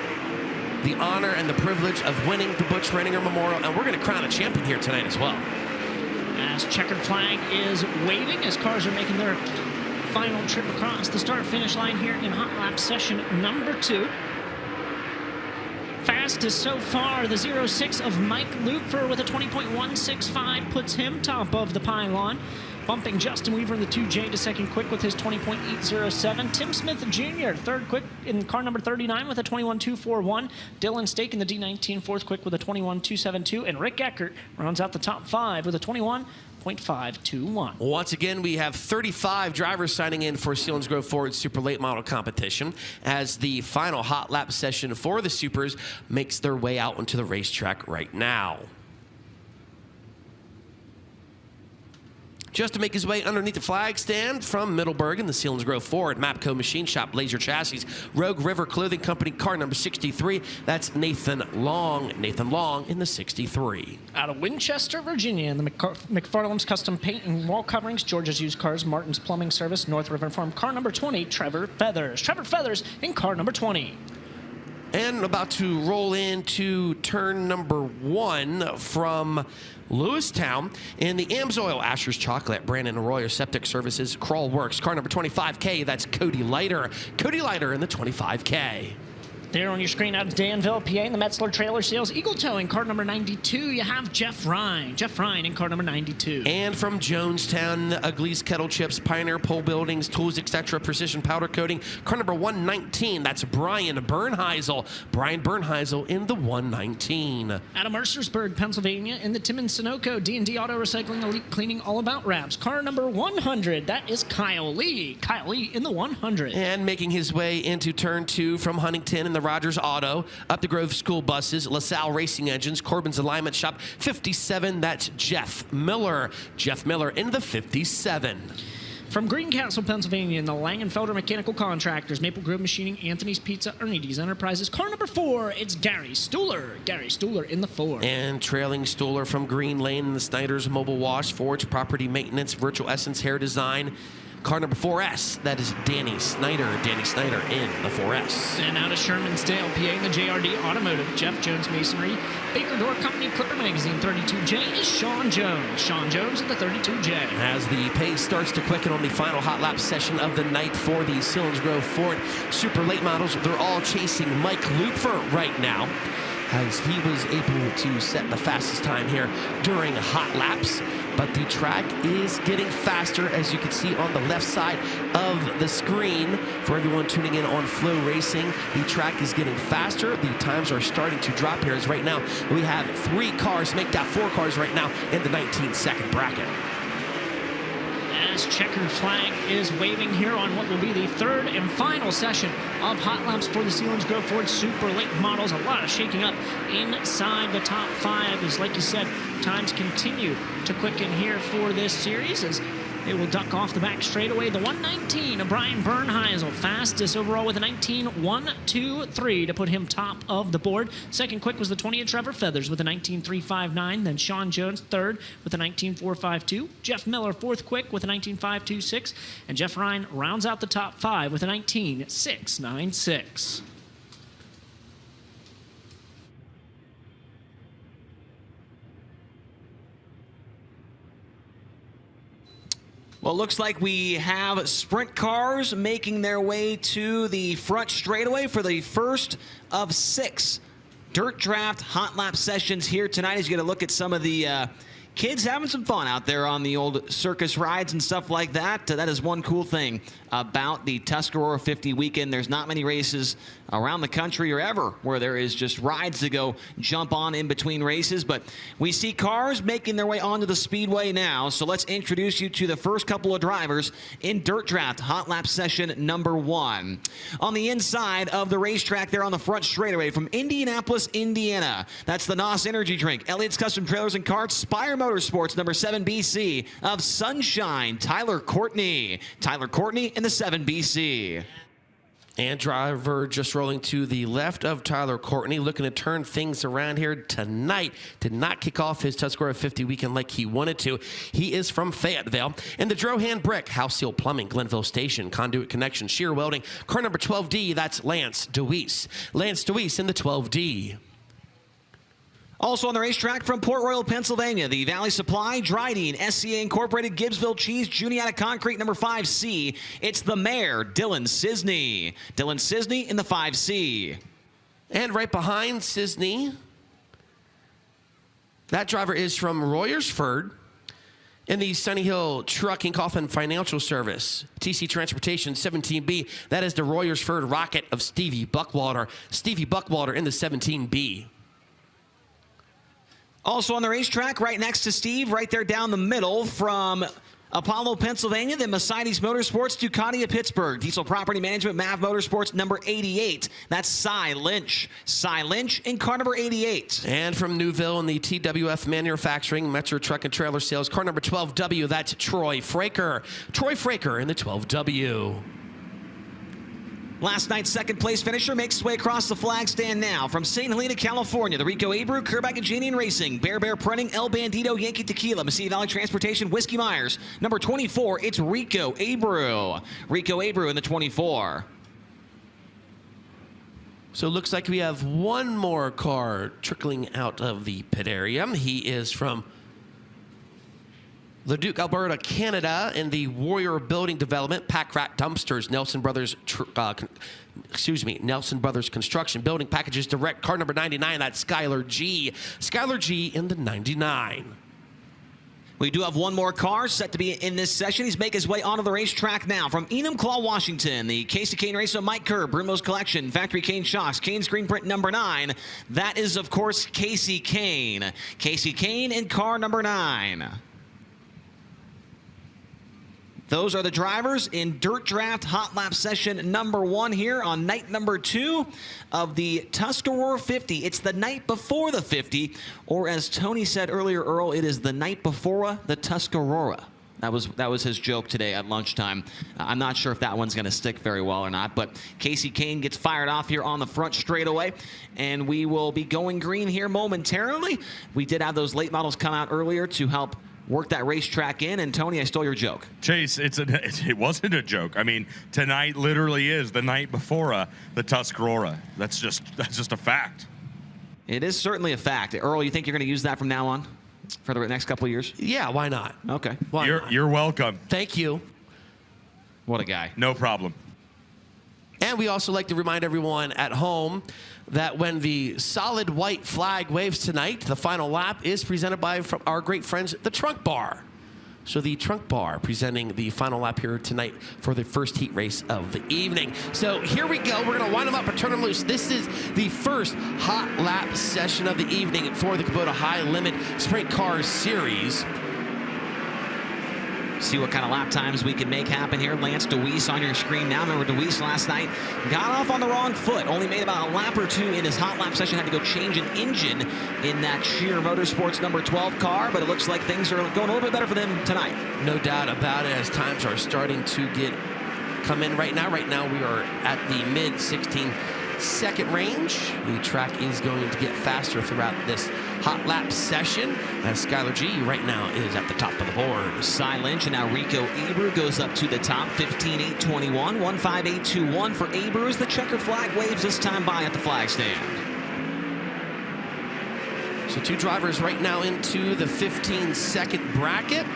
the honor, and the privilege of winning the Butch Renninger Memorial, and we're going to crown a champion here tonight as well. As checkered flag is waving as cars are making their final trip across the start-finish line here in Hot Lap session number 2. Fastest so far, the 06 of Mike Lupfer with a 20.165 puts him top of the pylon. Bumping Justin Weaver in the 2J to second quick with his 20.807. Tim Smith Jr. third quick in car number 39 with a 21.241. Dylan Stake in the D19 fourth quick with a 21.272. And Rick Eckert rounds out the top 5 with a 21.521. Once again, we have 35 drivers signing in for Selinsgrove Ford Super Late Model Competition as the final Hot Lap session for the Supers makes their way out onto the racetrack right now. Just to make his way underneath the flag stand from Middleburg in the Selinsgrove Ford, Mapco Machine Shop, Laser Chassis, Rogue River Clothing Company, car number 63. That's Nathan Long. Nathan Long in the 63. Out of Winchester, Virginia, in the McFarland's Custom Paint and Wall Coverings, Georgia's Used Cars, Martin's Plumbing Service, North River Farm, car number 20, Trevor Feathers. Trevor Feathers in car number 20. And about to roll into turn number 1 from Lewistown in the Amsoil, Asher's Chocolate, Brandon Arroyo Septic Services, Crawl Works. Car number 25K, that's Cody Leiter. Cody Leiter in the 25K. There on your screen out of Danville, PA, in the Metzler Trailer Sales Eagle Towing, car number 92, you have Jeff Ryan. Jeff Ryan in car number 92. And from Jonestown, Uglies Kettle Chips, Pioneer Pole Buildings, Tools, etc., Precision Powder Coating, car number 119, that's Brian Bernheisel. Brian Bernheisel in the 119. Out of Mercersburg, Pennsylvania, in the Timmins Sunoco D&D Auto Recycling Elite Cleaning All About Wraps, car number 100, that is Kyle Lee. Kyle Lee in the 100. And making his way into turn 2 from Huntington in the Rogers Auto, up the Grove School Buses, LaSalle Racing Engines, Corbin's Alignment Shop, 57, that's Jeff Miller. Jeff Miller in the 57. From Greencastle, Pennsylvania, in the Langenfelder Mechanical Contractors, Maple Grove Machining, Anthony's Pizza, Ernie's Enterprises, car number 4, it's Gary Stuhler. Gary Stuhler in the 4. And trailing Stuhler from Green Lane in the Snyder's Mobile Wash, Forge Property Maintenance, Virtual Essence Hair Design, car number 4S, that is Danny Snyder. Danny Snyder in the 4S. And out of Shermansdale, PA, in the JRD Automotive, Jeff Jones Masonry, Baker Door Company, Clipper Magazine, 32J is Sean Jones. Sean Jones in the 32J. As the pace starts to quicken on the final hot lap session of the night for the Selinsgrove Grove Ford Super Late Models, they're all chasing Mike Lupfer right now, as he was able to set the fastest time here during hot laps. But the track is getting faster, as you can see on the left side of the screen. For everyone tuning in on FloRacing, the track is getting faster. The times are starting to drop here, as right now we have 3 cars, make that 4 cars right now in the 19-second bracket. As checkered flag is waving here on what will be the 3rd and final session of hot laps for the Selinsgrove Grove Ford Super Late Models. A lot of shaking up inside the top 5 as, like you said, times continue to quicken here for this series as they will duck off the back straightaway. The 119 of Brian Bernheisel, fastest overall with a 19.123 to put him top of the board. Second quick was the 20 of Trevor Feathers with a 19.359. Then Sean Jones third with a 19.452. Jeff Miller fourth quick with a 19.526. And Jeff Ryan rounds out the top 5 with a 19.696. Well, it looks like we have sprint cars making their way to the front straightaway for the first of 6 dirt draft hot lap sessions here tonight. As you get a look at some of the kids having some fun out there on the old circus rides and stuff like that. That is one cool thing about the Tuscarora 50 weekend. There's not many races around the country or ever where there is just rides to go jump on in between races, but we see cars making their way onto the Speedway now. So let's introduce you to the first couple of drivers in dirt draft hot lap session number 1. On the inside of the racetrack there on the front straightaway from Indianapolis, Indiana, that's the NOS Energy Drink, Elliott's Custom Trailers and Carts, Spire Motorsports, number 7 BC of Sunshine, Tyler Courtney. Tyler Courtney in the 7 BC. And driver just rolling to the left of Tyler Courtney, looking to turn things around here tonight. Did not kick off his Tuscarora 50 weekend like he wanted to. He is from Fayetteville. And the Drohan Brick, House Seal Plumbing, Glenville Station, Conduit Connection, Shear Welding, car number 12D, that's Lance DeWeese. Lance DeWeese in the 12D. Also on the racetrack from Port Royal, Pennsylvania, the Valley Supply, Dryden, SCA Incorporated, Gibbsville Cheese, Juniata Concrete, number 5C. It's the mayor, Dylan Cisney. Dylan Cisney in the 5C. And right behind Cisney, that driver is from Royersford in the Sunny Hill Trucking Coffin Financial Service. TC Transportation 17B, that is the Royersford Rocket of Stevie Buckwalter. Stevie Buckwalter in the 17B. Also on the racetrack, right next to Steve, right there down the middle from Apollo, Pennsylvania, then Mercedes Motorsports, Ducati of Pittsburgh, Diesel Property Management, MAV Motorsports, number 88. That's Cy Lynch. Cy Lynch in car number 88. And from Newville in the TWF Manufacturing, Metro Truck and Trailer Sales, car number 12W, that's Troy Fraker. Troy Fraker in the 12W. Last night's second place finisher makes his way across the flag stand now from St. Helena, California. The Rico Abreu, Kerbagajanian Racing, Bear Printing, El Bandito, Yankee Tequila, Mesilla Valley Transportation, Whiskey Myers. Number 24, it's Rico Abreu. Rico Abreu in the 24. So it looks like we have one more car trickling out of the pit area. He is from Leduc, Alberta, Canada, in the Warrior Building Development, Pack Rat Dumpsters, Nelson Brothers Construction, Building Packages Direct, car number 99, that's Skylar G. Skylar G in the 99. We do have one more car set to be in this session. He's making his way onto the racetrack now. From Enumclaw, Washington, the Casey Kane Racer, Mike Kerr, Brumo's Collection, Factory Kane Shocks, Kane's Green Print number 9. That is, of course, Casey Kane. Casey Kane in car number 9. Those are the drivers in Dirt Draft Hot Lap session number 1 here on night number 2 of the Tuscarora 50. It's the night before the 50, or as Tony said earlier, Earl, it is the night before the Tuscarora. That was his joke today at lunchtime. I'm not sure if that one's going to stick very well or not, but Casey Kane gets fired off here on the front straightaway, and we will be going green here momentarily. We did have those late models come out earlier to help work that racetrack in, and Tony, I stole your joke. Chase, it wasn't a joke. I mean, tonight literally is the night before the Tuscarora. That's just a fact. It is certainly a fact. Earl, you think you're going to use that from now on for the next couple of years? Yeah, why not? Okay. You're welcome. Thank you. What a guy. No problem. And we also like to remind everyone at home that when the solid white flag waves tonight, the final lap is presented by our great friends, the Trunk Bar. So the Trunk Bar presenting the final lap here tonight for the first heat race of the evening. So here we go. We're going to wind them up and turn them loose. This is the first hot lap session of the evening for the Kubota High Limit Sprint Cars Series. See what kind of lap times we can make happen here. Lance DeWeese on your screen now. Remember, DeWeese last night got off on the wrong foot. Only made about a lap or 2 in his hot lap session. Had to go change an engine in that Sheer Motorsports number 12 car, but it looks like things are going a little bit better for them tonight. No doubt about it, as times are starting to come in right now. Right now we are at the mid 16-second range. The track is going to get faster throughout this hot lap session, as Skylar G right now is at the top of the board. Cy Lynch and now Rico Abreu goes up to the top, 15.821, 15821 for Abreu as the checkered flag waves this time by at the flag stand. So 2 drivers right now into the 15-second bracket,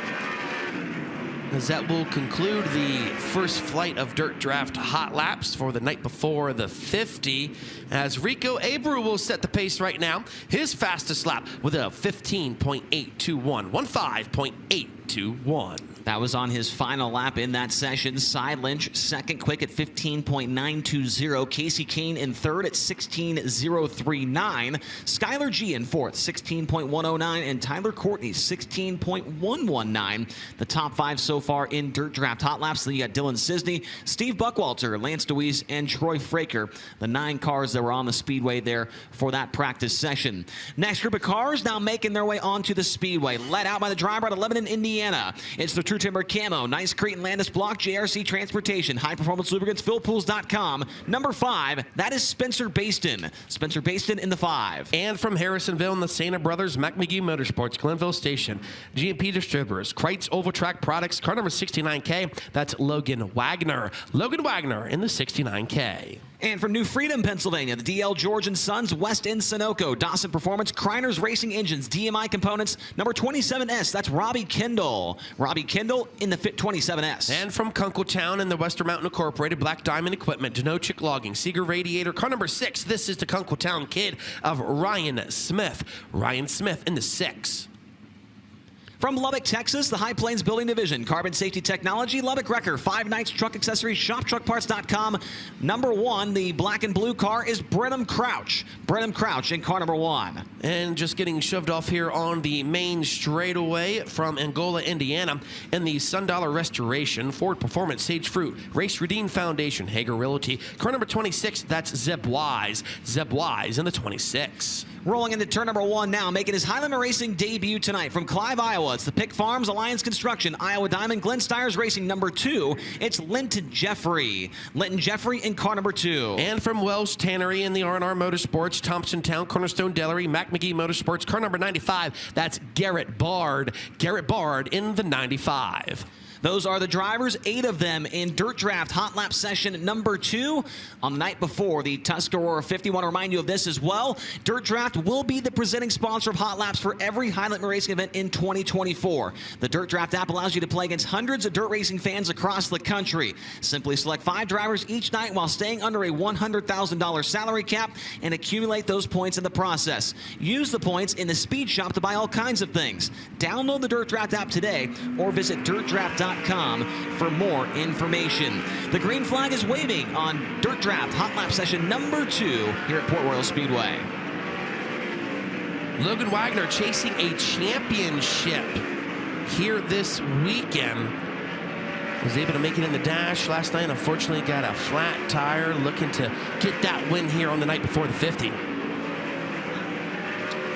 as that will conclude the first flight of Dirt Draft Hot Laps for the night before the 50, as Rico Abreu will set the pace right now. His fastest lap with a 15.821, 15.821. That was on his final lap in that session. Cy Lynch second quick at 15.920. Casey Kane in third at 16.039. Skylar G in fourth, 16.109. And Tyler Courtney, 16.119. The top 5 so far in Dirt Draft Hot Laps. Then you got Dylan Cisney, Steve Buckwalter, Lance DeWeese, and Troy Fraker. The 9 cars that were on the Speedway there for that practice session. Next group of cars now making their way onto the Speedway. Led out by the driver out of Lebanon, Indiana. It's the True Timber Camo, Nice Crete and Landis Block, JRC Transportation, High Performance Lubricants, PhilPools.com. Number 5, that is Spencer Baston. Spencer Baston in the 5. And from Harrisonville and the Santa Brothers, McMcGee Motorsports, Glenville Station, GMP Distributors, Kreitz Oval Track Products, car number 69K, that's Logan Wagner. Logan Wagner in the 69K. And from New Freedom, Pennsylvania, the DL George & Sons, West End Sunoco, Dawson Performance, Kreiner's Racing Engines, DMI Components, number 27S, that's Robbie Kendall. Robbie Kendall in the Fit 27S. And from Kunkletown and the Western Mountain Incorporated, Black Diamond Equipment, Denochick Logging, Seeger Radiator, car number 6, this is the Kunkletown kid of Ryan Smith. Ryan Smith in the 6. From Lubbock, Texas, the High Plains Building Division, Carbon Safety Technology, Lubbock Wrecker, 5 Nights Truck Accessories, ShopTruckParts.com. Number 1, the black and blue car is Brenham Crouch. Brenham Crouch in car number 1. And just getting shoved off here on the main straightaway from Angola, Indiana, in the Sundollar Restoration, Ford Performance, Sage Fruit, Race Redeem Foundation, Hager Realty. Car number 26, that's Zeb Wise. Zeb Wise in the 26. Rolling into turn number 1 now, making his High Limit Racing debut tonight from Clive, Iowa. It's the Pick Farms Alliance Construction, Iowa Diamond, Glenn Stires Racing number 2. It's Linton Jeffrey. Linton Jeffrey in car number 2. And from Wells Tannery in the R&R Motorsports, Thompson Town, Cornerstone Dailery, McMcGee Motorsports, car number 95. That's Garrett Bard. Garrett Bard in the 95. Those are the drivers, 8 of them in Dirt Draft Hot Lap session number 2 on the night before the Tuscarora 50. Want to remind you of this as well. Dirt Draft will be the presenting sponsor of Hot Laps for every highlight racing event in 2024. The Dirt Draft app allows you to play against hundreds of dirt racing fans across the country. Simply select 5 drivers each night while staying under a $100,000 salary cap and accumulate those points in the process. Use the points in the Speed Shop to buy all kinds of things. Download the Dirt Draft app today or visit dirtdraft.com for more information. The green flag is waving on Dirt Draft Hot Lap session number 2 here at Port Royal Speedway. Logan Wagner chasing a championship here this weekend. Was able to make it in the dash last night. Unfortunately, got a flat tire. Looking to get that win here on the night before the 50.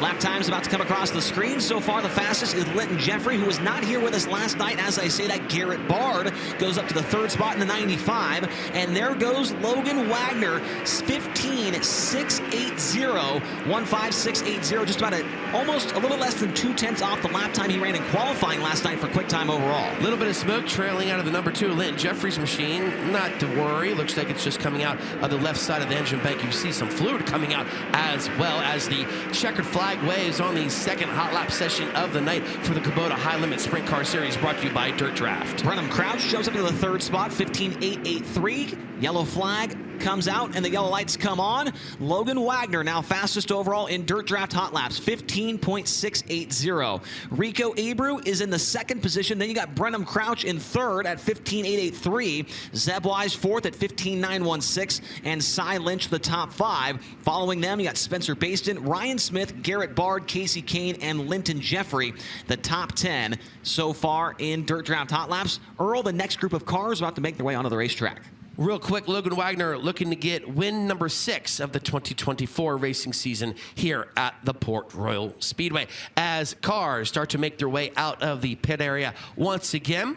Lap time's about to come across the screen. So far, the fastest is Linton Jeffrey, who was not here with us last night. As I say that, Garrett Bard goes up to the 3rd spot in the 95. And there goes Logan Wagner, 15.680, 15680, just about almost a little less than 2/10 off the lap time he ran in qualifying last night for quick time overall. A little bit of smoke trailing out of the number 2 Linton Jeffrey's machine. Not to worry. Looks like it's just coming out of the left side of the engine bank. You see some fluid coming out as well as the checkered flag waves on the second hot lap session of the night for the Kubota High Limit Sprint Car Series, brought to you by Dirt Draft. Brent Marks shows up to the 3rd spot, 15.883. Yellow flag comes out and the yellow lights come on. Logan Wagner now fastest overall in Dirt Draft Hot Laps, 15.680. Rico Abreu is in the 2nd position. Then you got Brenham Crouch in 3rd at 15.883. Zeb Wise 4th at 15.916. And Cy Lynch the top 5. Following them, you got Spencer Baston, Ryan Smith, Garrett Bard, Casey Kane, and Linton Jeffrey, the top 10 so far in Dirt Draft Hot Laps. Earl, the next group of cars about to make their way onto the racetrack. Real quick, Logan Wagner looking to get win number 6 of the 2024 racing season here at the Port Royal Speedway as cars start to make their way out of the pit area once again.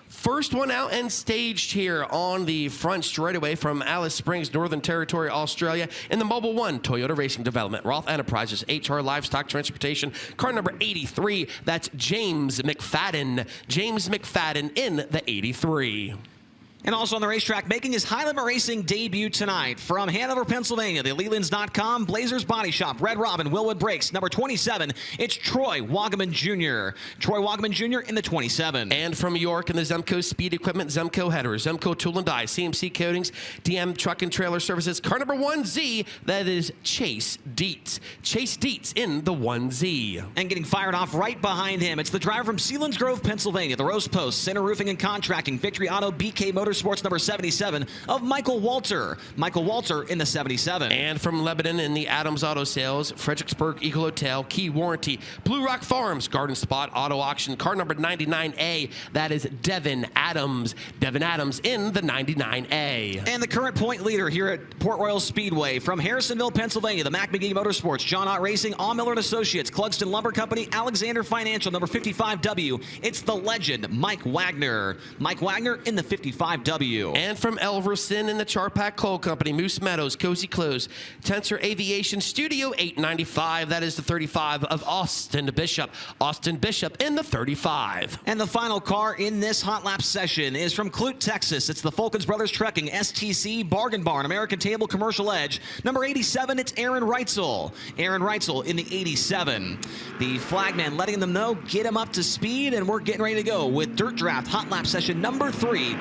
First one out and staged here on the front straightaway from Alice Springs, Northern Territory, Australia, in the Mobile One Toyota Racing Development, Roth Enterprises, HR Livestock Transportation, car number 83. That's James McFadden. James McFadden in the 83. And also on the racetrack, making his High Limit Racing debut tonight from Hanover, Pennsylvania, the Lelands.com, Blazers Body Shop, Red Robin, Willwood Brakes, number 27, it's Troy Wagaman Jr. Troy Wagaman Jr. in the 27. And from York in the Zemco Speed Equipment, Zemco Headers, Zemco Tool and Die, CMC Coatings, DM Truck and Trailer Services, car number 1Z, that is Chase Dietz. Chase Dietz in the 1Z. And getting fired off right behind him, it's the driver from Sealands Grove, Pennsylvania, the Rose Post, Center Roofing and Contracting, Victory Auto, BK Motorsports, number 77 of Michael Walter. Michael Walter in the 77. And from Lebanon in the Adams Auto Sales, Fredericksburg Eagle Hotel, Key Warranty, Blue Rock Farms, Garden Spot Auto Auction, car number 99A, that is Devin Adams. Devin Adams in the 99A. And the current point leader here at Port Royal Speedway from Harrisonville, Pennsylvania, the Mac McGee Motorsports, John Ott Racing, All Miller & Associates, Clugston Lumber Company, Alexander Financial, number 55W. It's the legend, Mike Wagner. Mike Wagner in the 55W. And from Elverson in the Charpak Coal Company, Moose Meadows, Cozy Clothes, Tensor Aviation, Studio 895. That is the 35 of Austin Bishop. Austin Bishop in the 35. And the final car in this hot lap session is from Clute, Texas. It's the Fulkins Brothers Trucking, STC, Bargain Barn, American Table, Commercial Edge. Number 87, it's Aaron Reitzel. Aaron Reitzel in the 87. The flagman letting them know, get him up to speed, and we're getting ready to go with Dirt Draft hot lap session number 3.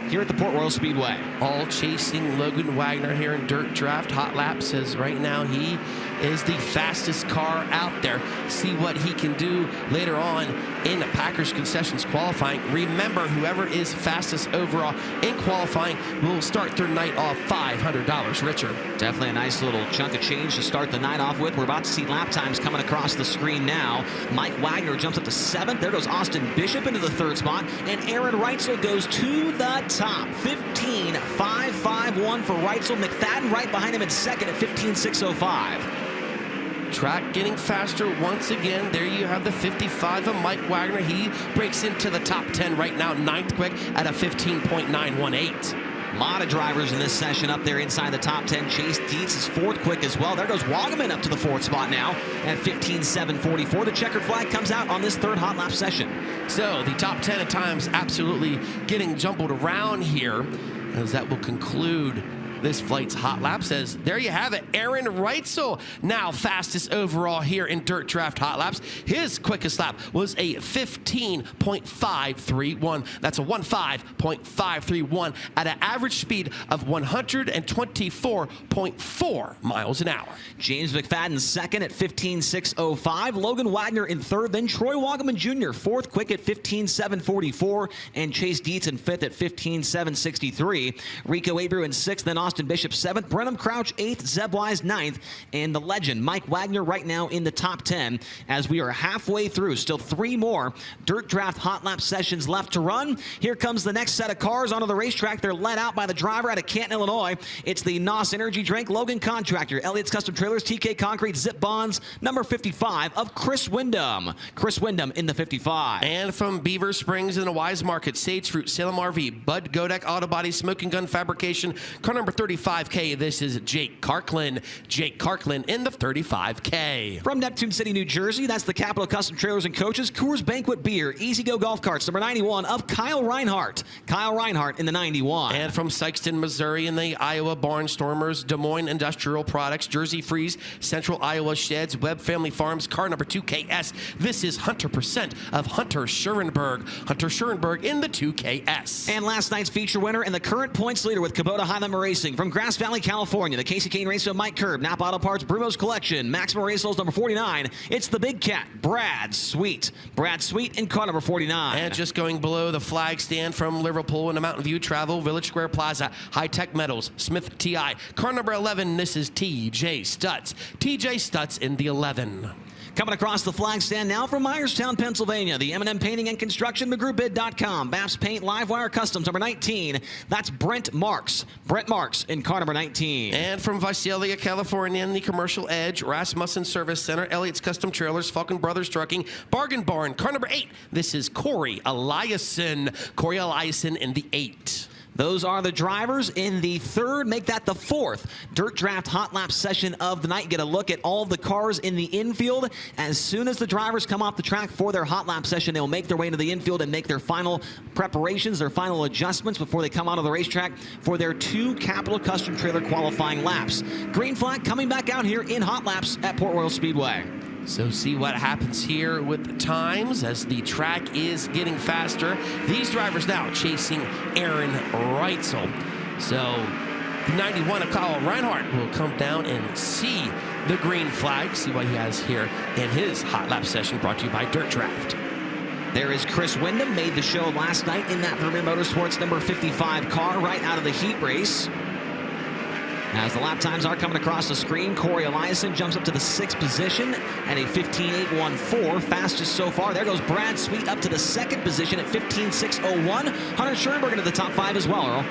Here at the Port Royal Speedway. All chasing Logan Wagner here in Dirt Draft Hot Lap. Says right now he is the fastest car out there. See what he can do later on in the Packers Concessions qualifying. Remember, whoever is fastest overall in qualifying will start their night off $500 richer. Definitely a nice little chunk of change to start the night off with. We're about to see lap times coming across the screen now. Mike Wagner jumps up to 7th. There goes Austin Bishop into the 3rd spot. And Aaron Reitzel goes to the top. 15.551 for Reitzel. McFadden right behind him in 2nd at 15.605. Track getting faster once again. There you have the 55 of Mike Wagner. He breaks into the top 10 right now, 9th quick at a 15.918. A lot of drivers in this session up there inside the top 10. Chase Dietz is fourth quick as well. There goes Wagaman up to the fourth spot now at 15.744. The checkered flag comes out on this third hot lap session. So the top 10 at times absolutely getting jumbled around here, as that will conclude this flight's hot laps. As there you have it, Aaron Reitzel now fastest overall here in Dirt Draft Hot Laps. His quickest lap was a 15.531. That's a 15.531 at an average speed of 124.4 miles an hour. James McFadden second at 15.605. Logan Wagner in third. Then Troy Wagaman Jr. fourth quick at 15.744. And Chase Dietz in fifth at 15.763. Rico Abreu in sixth. Then Austin Bishop seventh. Brenham Crouch eighth. Zeb Wise ninth. And the legend Mike Wagner right now in the top 10 as we are halfway through. Still three more Dirt Draft Hot Lap sessions left to run. Here comes the next set of cars onto the racetrack. They're led out by the driver out of Canton, Illinois. It's the NOS Energy Drink, Logan Contractor, Elliott's Custom Trailers, TK Concrete, Zip Bonds, number 55 of Chris Wyndham. Chris Wyndham in the 55. And from Beaver Springs in the Wise Market, Sage Fruit, Salem RV, Bud Godek Auto Body, Smoking Gun Fabrication, car number 35K. This is Jake Karklin. Jake Karklin in the 35K. From Neptune City, New Jersey, that's the Capital Custom Trailers and Coaches, Coors Banquet Beer, Easy Go Golf Carts, number 91 of Kyle Reinhardt. Kyle Reinhardt in the 91. And from Sikeston, Missouri in the Iowa Barnstormers, Des Moines Industrial Products, Jersey Freeze, Central Iowa Sheds, Webb Family Farms, car number 2KS. This is Hunter Percent of Hunter Schurenberg. Hunter Schurenberg in the 2KS. And last night's feature winner and the current points leader with Kubota Highlander Racing from Grass Valley, California, the Casey Kane Race of Mike Curb, Napa Auto Parts, Brumo's Collection, Maximum Racers number 49. It's the Big Cat, Brad Sweet. Brad Sweet in car number 49. And just going below the flag stand from Liverpool into Mountain View Travel, Village Square Plaza, High Tech Metals, Smith TI. Car number 11, this is TJ Stutz. TJ Stutz in the 11. Coming across the flag stand now from Myerstown, Pennsylvania, the M&M Painting and Construction, McGrewBid.com, Baps Paint, Livewire Customs, number 19. That's Brent Marks. Brent Marks in car number 19. And from Visalia, California, in the Commercial Edge, Rasmussen Service Center, Elliott's Custom Trailers, Falcon Brothers Trucking, Bargain Barn, car number 8. This is Corey Eliason. Corey Eliason in the 8. Those are the drivers in the third, make that the fourth Dirt Draft Hot Lap session of the night. Get a look at all the cars in the infield. As soon as the drivers come off the track for their hot lap session, they'll make their way into the infield and make their final preparations, their final adjustments before they come onto the racetrack for their 2 Capital Custom Trailer qualifying laps. Green flag coming back out here in hot laps at Port Royal Speedway. So see what happens here with the times as the track is getting faster. These drivers now chasing Aaron Reitzel. So the 91 of Kyle Reinhardt will come down and see the green flag, see what he has here in his hot lap session, brought to you by Dirt Draft. There is Chris Wyndham, made the show last night in that Vermeer Motorsports number 55 car right out of the heat race. As the lap times are coming across the screen, Corey Eliason jumps up to the 6th position at a 15.814, fastest so far. There goes Brad Sweet up to the 2nd position at 15.601. Hunter Schurenberg into the top 5 as well, Earl.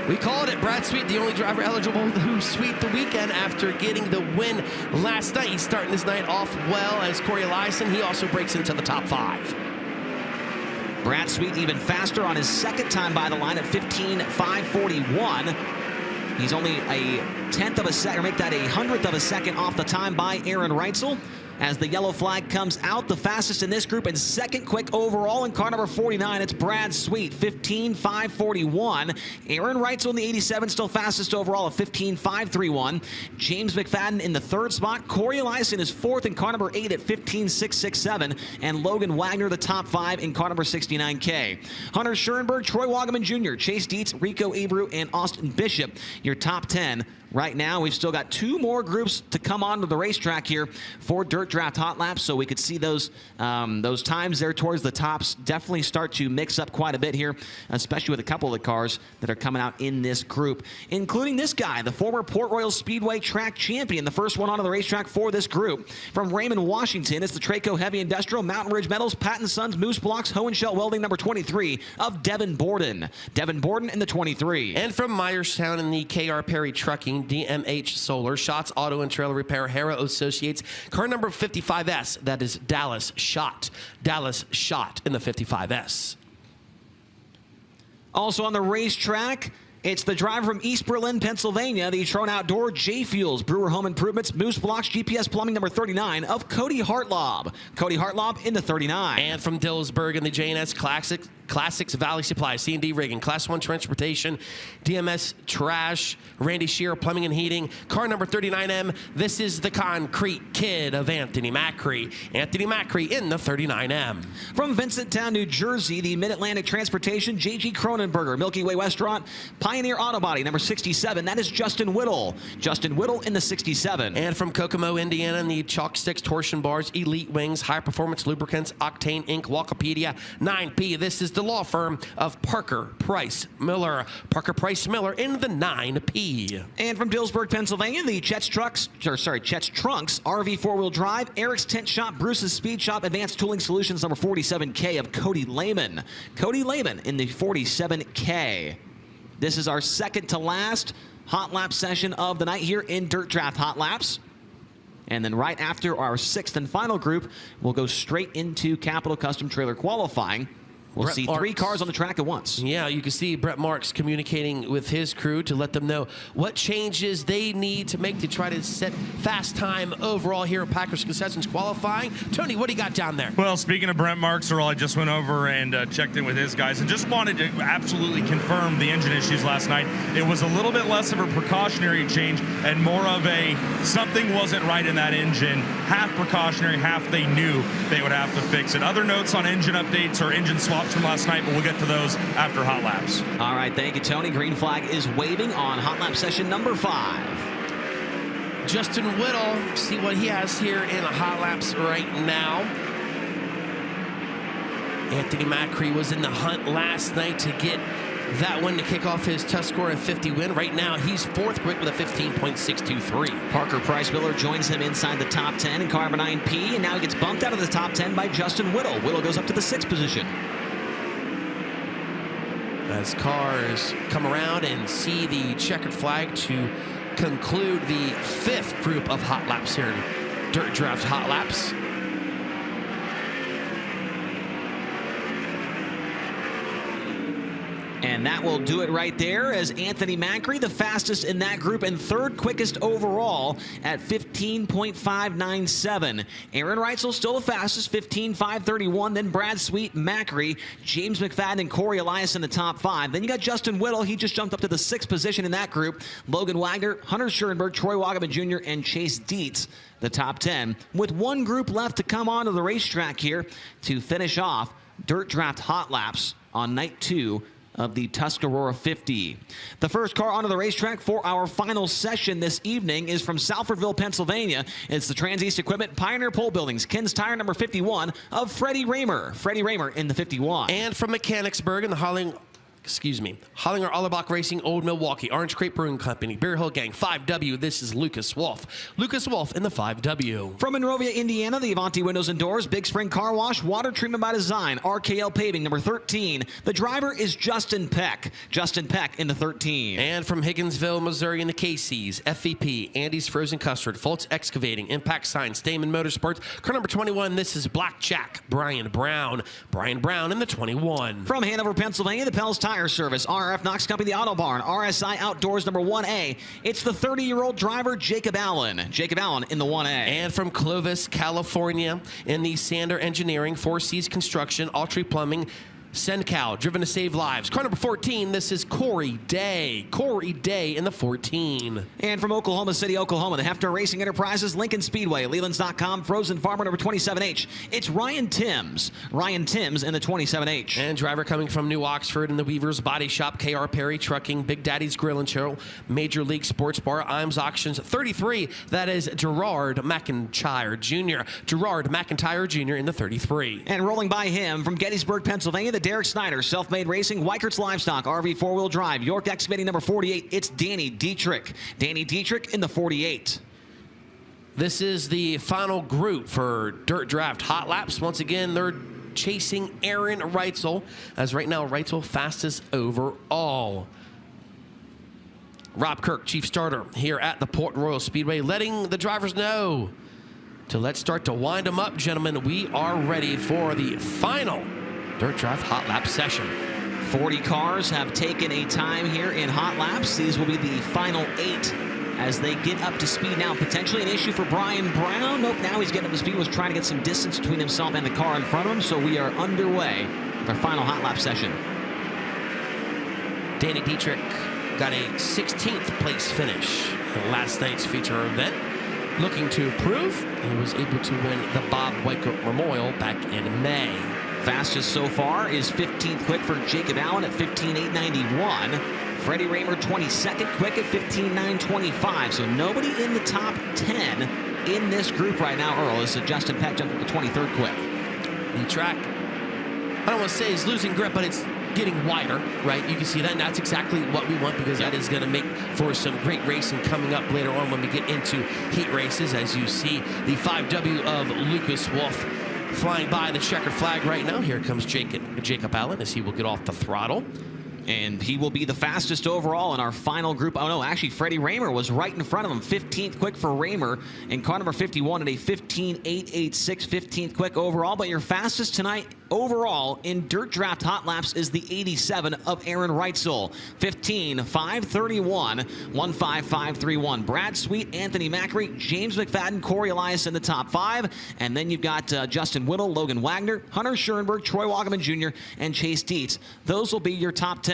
We called it. Brad Sweet, the only driver eligible who swept the weekend after getting the win last night. He's starting this night off well as Corey Eliason. He also breaks into the top 5. Brad Sweet even faster on his 2nd time by the line at 15.541. He's only a 1/10 of a second, or make that a 100th of a second off the time by Aaron Reitzel. As the yellow flag comes out, the fastest in this group and 2nd quick overall in car number 49, it's Brad Sweet, 15.541. Aaron Reitzel in the 87, still fastest overall at 15.531. James McFadden in the 3rd spot. Corey Eliason is 4th in car number 8 at 15.667. And Logan Wagner, the top 5 in car number 69K. Hunter Schurenberg, Troy Wagaman Jr., Chase Dietz, Rico Abreu, and Austin Bishop, your top 10. Right now, we've still got 2 more groups to come onto the racetrack here for Dirt Draft Hot Laps, so we could see those times there towards the tops definitely start to mix up quite a bit here, especially with a couple of the cars that are coming out in this group, including this guy, the former Port Royal Speedway track champion, the first one onto the racetrack for this group. From Raymond, Washington, it's the Traco Heavy Industrial, Mountain Ridge Metals, Patton Sons, Moose Blocks, Hohenschel Welding, number 23 of Devin Borden. Devin Borden in the 23. And from Myerstown in the KR Perry Trucking, DMH Solar, Shots Auto and Trailer Repair, Hara Associates, car number 55S, that is Dallas Shot. Dallas Shot in the 55S. Also on the racetrack, It's the driver from East Berlin, Pennsylvania, the Tron Outdoor, J Fuels, Brewer Home Improvements, Moose Blocks, GPS Plumbing, number 39 of Cody Hartlob. Cody Hartlob in the 39. And from Dillsburg in the J&S Classics Valley Supply, C&D Rigging, Class 1 Transportation, DMS Trash, Randy Shearer Plumbing and Heating, car number 39M. This is the Concrete Kid of Anthony Macri. Anthony Macri in the 39M. From Vincenttown, New Jersey, the Mid-Atlantic Transportation, J.G. Cronenberger, Milky Way Restaurant, Pioneer Auto Body, number 67. That is Justin Whittle. Justin Whittle in the 67. And from Kokomo, Indiana, in the Chalk Sticks Torsion Bars, Elite Wings, High Performance Lubricants, Octane Inc., Walkopedia, 9P. This is the law firm of Parker Price Miller. Parker Price Miller in the 9P. And from Dillsburg, Pennsylvania, the Chet's Trunks RV 4-wheel drive, Eric's Tent Shop, Bruce's Speed Shop, Advanced Tooling Solutions, number 47K of Cody Lehman. Cody Lehman in the 47K. This is our second to last hot lap session of the night here in Dirt Draft Hot Laps. And then right after our sixth and final group, we'll go straight into Capital Custom Trailer qualifying. We'll see three cars on the track at once. Yeah, you can see Brent Marks communicating with his crew to let them know what changes they need to make to try to set fast time overall here at Packers Concessions qualifying. Tony, what do you got down there? Well, speaking of Brent Marks, I just went over and checked in with his guys and just wanted to absolutely confirm the engine issues last night. It was a little bit less of a precautionary change and more of a something wasn't right in that engine. Half precautionary, half they knew they would have to fix it. Other notes on engine updates or engine swaps from last night, but we'll get to those after hot laps. All right, thank you, Tony. Green flag is waving on hot lap session number 5. Justin Whittle, see what he has here in hot laps right now. Anthony Macri was in the hunt last night to get that one to kick off his Tuscarora 50 win. Right now, he's fourth quick with a 15.623. Parker Price Miller joins him inside the top 10 in car number 9P, and now he gets bumped out of the top 10 by Justin Whittle. Whittle goes up to the 6th position. As cars come around and see the checkered flag to conclude the 5th group of hot laps here in Dirt Draft Hot Laps. And that will do it right there as Anthony Macri, the fastest in that group and third quickest overall at 15.597. Aaron Reitzel still the fastest, 15.531. Then Brad Sweet, Macri, James McFadden, and Corey Elias in the top 5. Then you got Justin Whittle. He just jumped up to the 6th position in that group. Logan Wagner, Hunter Schurenberg, Troy Wagaman Jr., and Chase Dietz, the top 10. With one group left to come onto the racetrack here to finish off Dirt Draft Hot Laps on night 2 of the Tuscarora 50. The first car onto the racetrack for our final session this evening is from Salfordville, Pennsylvania. It's the Trans-East Equipment Pioneer Pole Buildings, Ken's Tire number 51 of Freddie Raymer. Freddie Raymer in the 51. And from Mechanicsburg in the Hollinger Allerbach Racing, Old Milwaukee, Orange Crate Brewing Company, Bear Hill Gang, 5W. This is Lucas Wolf. Lucas Wolf in the 5W. From Monrovia, Indiana, the Avanti Windows and Doors, Big Spring Car Wash, Water Treatment by Design, RKL Paving, number 13. The driver is Justin Peck. Justin Peck in the 13. And from Higginsville, Missouri in the KCs, FVP, Andy's Frozen Custard, Fultz Excavating, Impact Signs, Stamen Motorsports. Car number 21, this is Blackjack, Brian Brown. Brian Brown in the 21. From Hanover, Pennsylvania, the Pell's Tire Service, RF Knox Company, the Auto Barn, RSI Outdoors number 1A. It's the 30-year-old driver, Jacob Allen. Jacob Allen in the 1A. And from Clovis, California, in the Sander Engineering, 4Cs Construction, Autry Plumbing, SendCal, Driven to Save Lives. Car number 14, this is Corey Day. Corey Day in the 14. And from Oklahoma City, Oklahoma, the Hefner Racing Enterprises, Lincoln Speedway, Lelands.com, Frozen Farmer number 27H. It's Ryan Timms. Ryan Timms in the 27H. And driver coming from New Oxford in the Weaver's Body Shop, KR Perry Trucking, Big Daddy's Grill and Chill, Major League Sports Bar, Imes Auctions, 33. That is Gerard McIntyre Jr. Gerard McIntyre Jr. in the 33. And rolling by him from Gettysburg, Pennsylvania, the Derek Snyder, Self-Made Racing, Weikert's Livestock, RV 4-wheel drive, York Excavating number 48. It's Danny Dietrich. Danny Dietrich in the 48. This is the final group for Dirt Draft Hot Laps. Once again, they're chasing Aaron Reitzel, as right now Reitzel fastest overall. Rob Kirk, chief starter here at the Port Royal Speedway, letting the drivers know to let's start to wind them up, gentlemen. We are ready for the final Dirt Draft Hot Lap session. 40 cars have taken a time here in hot laps. These will be the final 8 as they get up to speed now. Potentially an issue for Brian Brown. Nope, now he's getting up to speed. Was trying to get some distance between himself and the car in front of him. So we are underway with our final hot lap session. Danny Dietrich got a 16th place finish in last night's feature event. Looking to improve, he was able to win the Bob Weichert Memorial back in May. Fastest so far is 15th quick for Jacob Allen at 15.891. Freddie Raymer 22nd quick at 15.925. So nobody in the top 10 in this group right now. Earl is Justin Peck jumping to 23rd quick. The track, I don't want to say he's losing grip, but it's getting wider, right? You can see that, and that's exactly what we want, because that is going to make for some great racing coming up later on when we get into heat races. As you see the 5W of Lucas Wolf flying by the checkered flag right now. Here comes Jacob Allen as he will get off the throttle. And he will be the fastest overall in our final group. Oh, no, actually, Freddie Raymer was right in front of him. 15th quick for Raymer. And car number 51 at a 15.886, 15th quick overall. But your fastest tonight overall in Dirt Draft Hot Laps is the 87 of Aaron Reitzel. 15.531, 15.531. Brad Sweet, Anthony Macri, James McFadden, Corey Elias in the top 5. And then you've got Justin Whittle, Logan Wagner, Hunter Schoenberg, Troy Walkerman Jr., and Chase Dietz. Those will be your top 10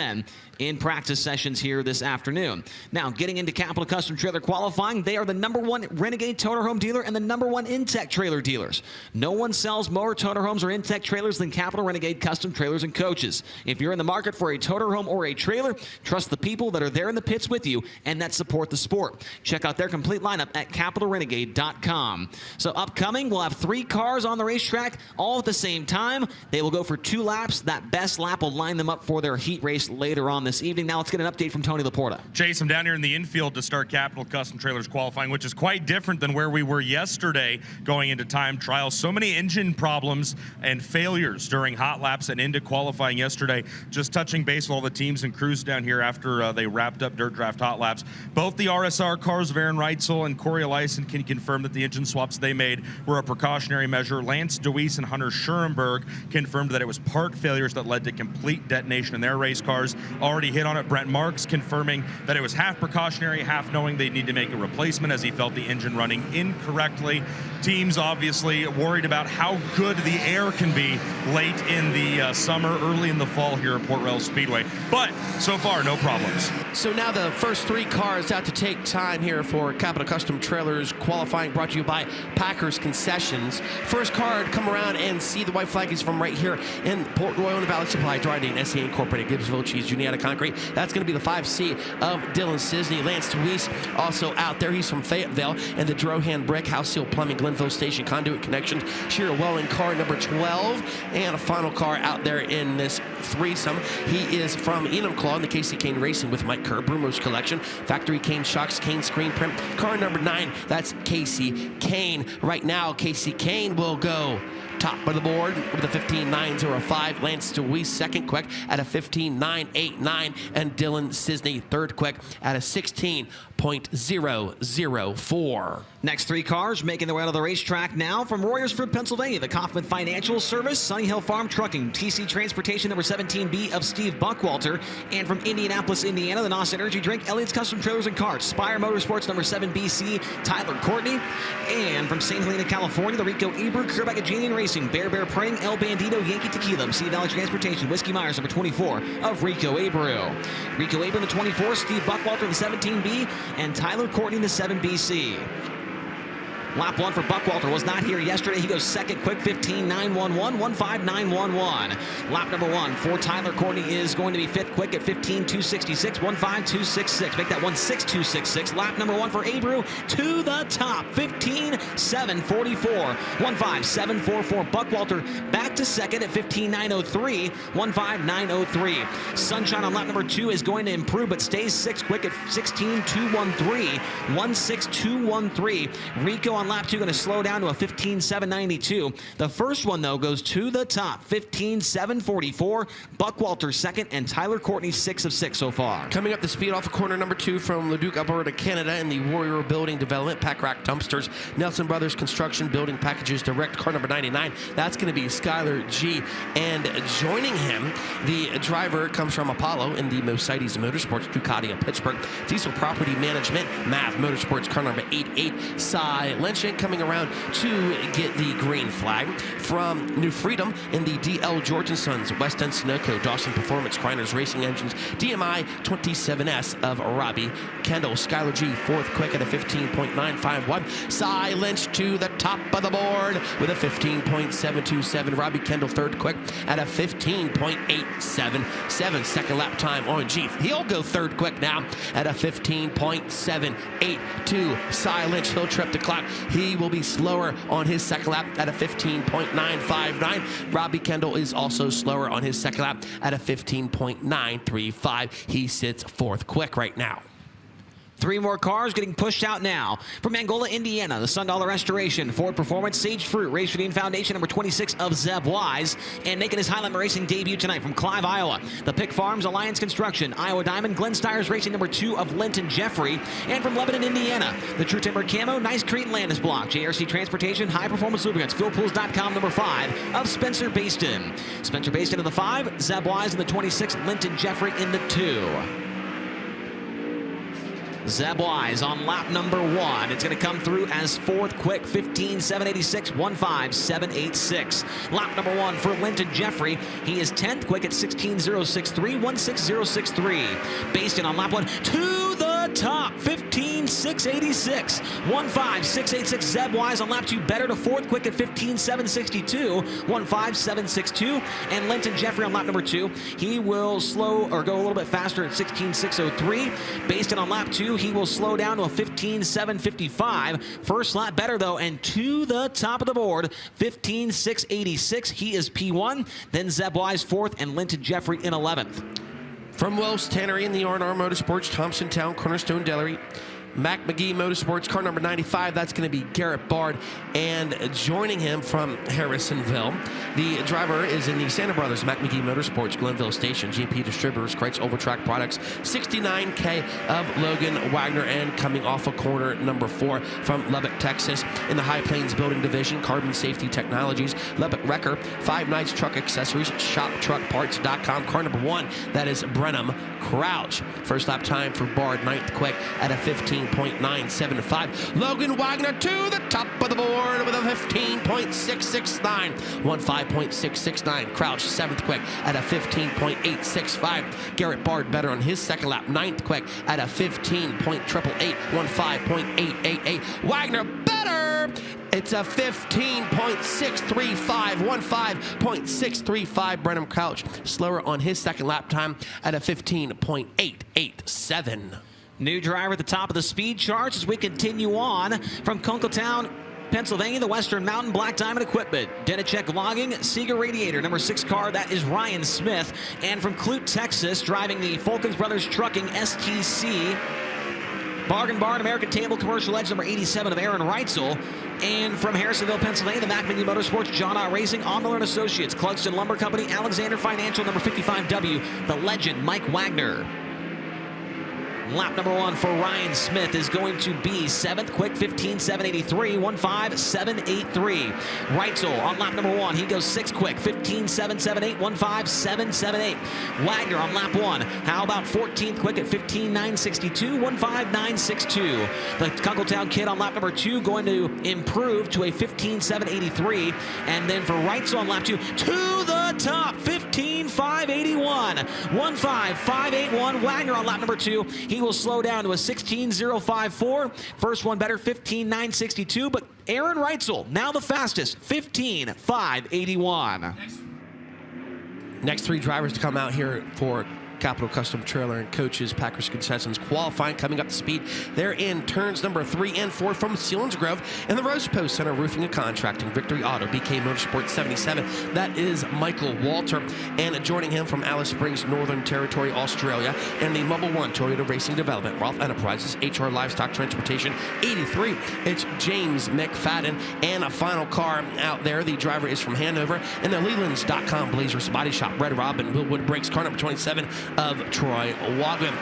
in practice sessions here this afternoon. Now, getting into Capital Custom Trailer qualifying, they are the #1 Renegade Tonerhome dealer and the #1 Intech trailer dealers. No one sells more Tonerhomes or Intech trailers than Capital Renegade Custom Trailers and Coaches. If you're in the market for a Tonerhome or a trailer, trust the people that are there in the pits with you and that support the sport. Check out their complete lineup at CapitalRenegade.com. So upcoming, we'll have 3 cars on the racetrack all at the same time. They will go for 2 laps. That best lap will line them up for their heat race later on this evening. Now let's get an update from Tony Laporta. Chase, I'm down here in the infield to start Capital Custom Trailers qualifying, which is quite different than where we were yesterday going into time trials. So many engine problems and failures during hot laps and into qualifying yesterday. Just touching base with all the teams and crews down here after they wrapped up Dirt Draft Hot Laps. Both the RSR cars of Aaron Reitzel and Corey Elias can confirm that the engine swaps they made were a precautionary measure. Lance DeWeese and Hunter Schoenberg confirmed that it was part failures that led to complete detonation in their race cars. Already hit on it. Brent Marks confirming that it was half precautionary, half knowing they need to make a replacement as he felt the engine running incorrectly. Teams obviously worried about how good the air can be late in the summer, early in the fall here at Port Royal Speedway. But so far, no problems. So now the first 3 cars out to take time here for Capital Custom Trailers qualifying, brought to you by Packers Concessions. First car to come around and see the white flag is from right here in Port Royal and Valley Supply, Dryden, SCA Incorporated, Gibbsville Cheese, Juniata Concrete. That's going to be the 5C of Dylan Sisney. Lance DeWeese also out there. He's from Fayetteville. And the Drohan Brick, House Seal Plumbing, Glenville Station Conduit Connections, Shearer Welling car number 12. And a final car out there in this threesome. He is from Enumclaw in the KC Kane Racing with Mike Kerr, Brumos Collection, Factory Kane Shocks, Kane Screen Print. Car number 9, that's Casey Kane. Right now, Casey Kane will go top of the board with a 15.905. Lance DeWeese second quick at a 15.989, and Dylan Sisney third quick at a 16.004. Next 3 cars making their way out of the racetrack now from Royersford, Pennsylvania. The Kaufman Financial Service, Sunny Hill Farm Trucking, TC Transportation number 17B of Steve Buckwalter, and from Indianapolis, Indiana, the NOS Energy Drink, Elliott's Custom Trailers and Carts, Spire Motorsports number 7BC, Tyler Courtney, and from St. Helena, California, the Rico Ebru, Kerbeck Genian Racing, Bear Pring, El Bandito, Yankee Tequila, Sea Valley Transportation, Whiskey Myers number 24 of Rico Ebru. Rico Ebru in the 24, Steve Buckwalter in the 17B, and Tyler Courtney in the 7BC. Lap 1 for Buckwalter was not here yesterday. He goes second quick, 15.911, 15.911. Lap number 1 for Tyler Courtney is going to be 5th quick at 15.266, 15.266. Make that 16.266. Lap number 1 for Abreu to the top, 15.744, 15.744. Buckwalter back to second at 15.903, 15.903. Sunshine on lap number 2 is going to improve, but stays 6th quick at 16.213, 16.213. Rico on lap 2 going to slow down to a 15.792. The first one, though, goes to the top, 15.744. Buck Walter second, and Tyler Courtney 6 of 6 so far. Coming up the speed off of corner number 2 from Leduc, Alberta, Canada, in the Warrior Building Development, Pack Rack Dumpsters, Nelson Brothers Construction Building Packages Direct, car number 99. That's going to be Skylar G. And joining him, the driver comes from Apollo in the Mercedes Motorsports Ducati of Pittsburgh. Diesel Property Management, MAV Motorsports, car number 88. Cy Lynching coming around to get the green flag. From New Freedom in the DL George & Sons, West End Sunoco, Dawson Performance, Grinders Racing Engines, DMI 27S of Robbie Kendall. Skylar G, fourth quick at a 15.951. Cy Lynch to the top of the board with a 15.727. Robbie Kendall, third quick at a 15.877. Second lap time on G. He'll go third quick now at a 15.782. Cy Lynch, he'll trip the clock. He will be slower on his second lap at a 15.959. Robbie Kendall is also slower on his second lap at a 15.935. He sits fourth quick right now. 3 more cars getting pushed out now. From Angola, Indiana, the Sundollar Restoration, Ford Performance, Sage Fruit, Race Redeem Foundation, number 26 of Zeb Wise. And making his Highland Racing debut tonight from Clive, Iowa, the Pick Farms, Alliance Construction, Iowa Diamond, Glenn Stires Racing, number 2 of Linton Jeffrey. And from Lebanon, Indiana, the True Timber Camo, Nice Crete and Landis Block, JRC Transportation, High Performance Lubricants, FuelPools.com, number 5 of Spencer Baston. Spencer Baston in the 5, Zeb Wise in the 26, Linton Jeffrey in the 2. Zeb Wise on lap number 1. It's going to come through as fourth quick, 15.786, 15.786. Lap number 1 for Linton Jeffrey. He is 10th quick at 16.063, 16.063. Based in on lap 1 to the top, 15.686, 15.686. Zeb Wise on lap 2, better to fourth quick at 15.762, 15.762. And Linton Jeffrey on lap number 2. He will slow or go a little bit faster at 16.603. Based in on lap 2, he will slow down to a 15.755. First lap better, though, and to the top of the board, 15.686. He is P1. Then Zeb Wise, 4th, and Linton Jeffrey in 11th. From Wells Tannery in the R&R Motorsports, Thompsontown, Cornerstone Dairy, Mac McGee Motorsports, car number 95. That's going to be Garrett Bard. And joining him from Harrisonville, the driver is in the Santa Brothers Mac McGee Motorsports, Glenville Station, GP Distributors, Kreitz Overtrack Products, 69K of Logan Wagner. And coming off of corner number 4 from Lubbock, Texas, in the High Plains Building Division, Carbon Safety Technologies, Lubbock Wrecker, 5 Nights Truck Accessories, ShopTruckParts.com, car number 1. That is Brenham Crouch. First lap time for Bard, 9th quick at a 15.975. Logan Wagner to the top of the board with a 15.669. 15.669. Crouch, 7th quick at a 15.865. Garrett Bard better on his second lap, 9th quick at a 15.888. 15.888. Wagner better. It's a 15.635, 15.635. Brenham Crouch slower on his second lap time at a 15.887. New driver at the top of the speed charts as we continue on from Kunkletown, Pennsylvania, the Western Mountain Black Diamond Equipment, Denachek Logging, Seeger Radiator, number 6 car, that is Ryan Smith. And from Clute, Texas, driving the Falcons Brothers Trucking STC, Bargain Barn, American Table, Commercial Edge, number 87 of Aaron Reitzel. And from Harrisonville, Pennsylvania, the Mac McGee Motorsports, John Ott Racing, Miller & Associates, Clugston Lumber Company, Alexander Financial, number 55W, the legend Mike Wagner. Lap number 1 for Ryan Smith is going to be 7th quick, 15.783, 15.783. Reitzel on lap number 1, he goes 6th quick, 15.778, 15.778. Wagner on lap 1, how about 14th quick at 15.962, 15.962. The Kunkletown kid on lap number 2 going to improve to a 15.783. And then for Reitzel on lap 2, to the top, 15.581, 15.581. Wagner on lap number 2, he will slow down to a 16.054. First one better, 15.962. But Aaron Reitzel, now the fastest, 15.581. Next 3 drivers to come out here for Capital Custom Trailer and Coaches, Packers Concessions qualifying, coming up to speed. They're in turns number 3 and 4 from Selinsgrove and the Rose Post Center Roofing and Contracting, Victory Auto, BK Motorsport 77. That is Michael Walter. And joining him from Alice Springs, Northern Territory, Australia, and the Mobile One Toyota Racing Development, Rolf Enterprises, HR Livestock Transportation 83. It's James McFadden. And a final car out there. The driver is from Hanover. And the Lelands.com Blazers Body Shop, Red Robin, Willwood Brakes, car number 27 of Troy Wagman.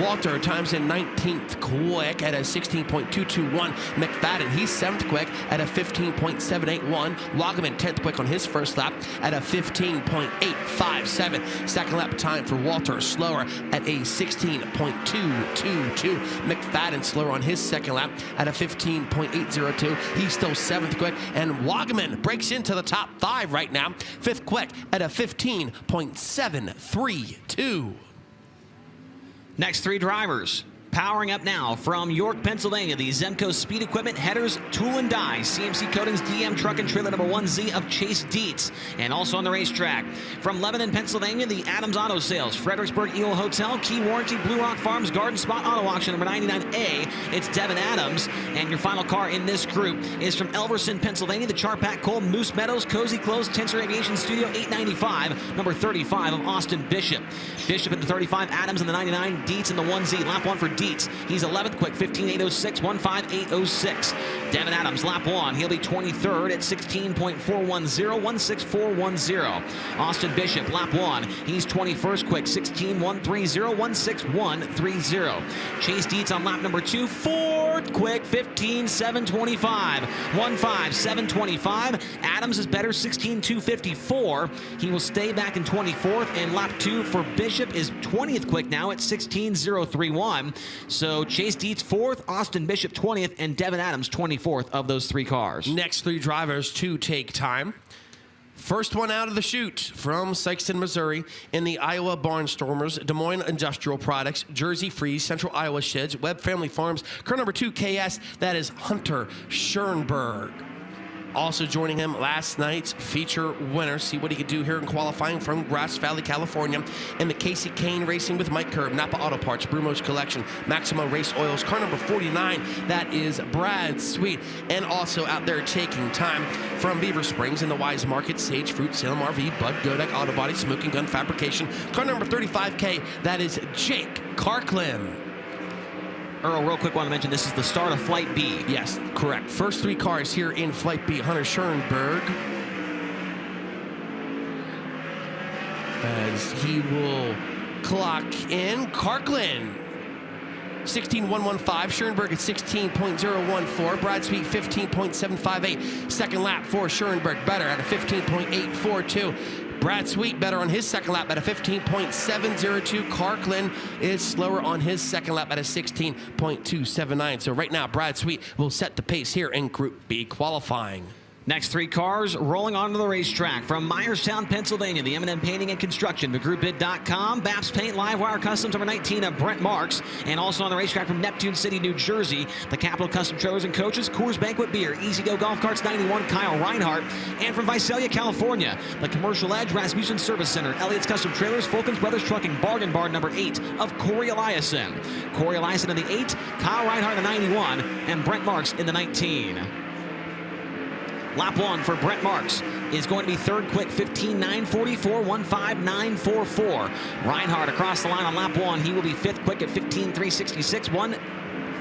Walter times in 19th quick at a 16.221. McFadden, he's 7th quick at a 15.781. Wagman 10th quick on his first lap at a 15.857. Second lap time for Walter slower at a 16.222. McFadden slower on his second lap at a 15.802. He's still 7th quick, and Wagman breaks into the top 5 right now. 5th quick at a 15.732. Next 3 drivers. Powering up now from York, Pennsylvania, the Zemco Speed Equipment Headers Tool and Die, CMC Coatings DM Truck and Trailer number 1Z of Chase Dietz, and also on the racetrack. From Lebanon, Pennsylvania, the Adams Auto Sales, Fredericksburg Eel Hotel, Key Warranty, Blue Rock Farms, Garden Spot Auto Auction number 99A. It's Devin Adams, and your final car in this group is from Elverson, Pennsylvania, the Charpak Cole Moose Meadows Cozy Clothes Tensor Aviation Studio 895, number 35 of Austin Bishop. Bishop in the 35, Adams in the 99, Dietz in the 1Z. Lap 1 for Dietz. He's 11th quick, 15.806, 15806. Devin Adams, lap 1. He'll be 23rd at 16.410, 16410. Austin Bishop, lap 1. He's 21st quick, 16.130, 16130. Chase Dietz on lap number 2, 4th quick, 15.725, 15725. Adams is better, 16.254. He will stay back in 24th, and lap 2 for Bishop is 20th quick now at 16.031. So Chase Dietz 4th, Austin Bishop 20th, and Devin Adams 24th of those 3 cars. Next 3 drivers to take time. First one out of the chute from Sikeston, Missouri, in the Iowa Barnstormers, Des Moines Industrial Products, Jersey Freeze, Central Iowa Sheds, Webb Family Farms, car number 2 KS, that is Hunter Schoenberg. Also joining him, last night's feature winner, see what he could do here in qualifying, from Grass Valley, California, and the Casey Kane Racing with Mike Curb, Napa Auto Parts, Brumos Collection, Maximo Race Oils, car number 49, that is Brad Sweet. And also out there taking time from Beaver Springs in the Wise Market, Sage Fruit, Salem RV, Bud Godek Auto Body, Smoking Gun Fabrication, car number 35K, that is Jake Karklin. Earl, real quick, want to mention this is the start of Flight B. Yes, correct. First 3 cars here in Flight B. Hunter Schoenberg, as he will clock in. Karklin, 16.115. Schoenberg at 16.014. Brad Sweet, 15.758. Second lap for Schoenberg, better at a 15.842. Brad Sweet better on his second lap at a 15.702. Karklin is slower on his second lap at a 16.279. So right now, Brad Sweet will set the pace here in Group B qualifying. Next 3 cars rolling onto the racetrack from Myerstown, Pennsylvania, the M&M Painting and Construction, thegroupbid.com, Baps Paint, Livewire Customs, number 19 of Brent Marks, and also on the racetrack from Neptune City, New Jersey, the Capital Custom Trailers and Coaches, Coors Banquet Beer, Easy Go Golf Carts 91, Kyle Reinhardt, and from Visalia, California, the Commercial Edge, Rasmussen Service Center, Elliott's Custom Trailers, Fulkins Brothers Trucking, Bargain Barn, number 8 of Corey Eliason. Corey Eliason in the 8, Kyle Reinhardt in the 91, and Brent Marks in the 19. Lap 1 for Brent Marks is going to be 3rd quick, 15.944, 15944. Reinhardt across the line on lap 1. He will be 5th quick at 15.366,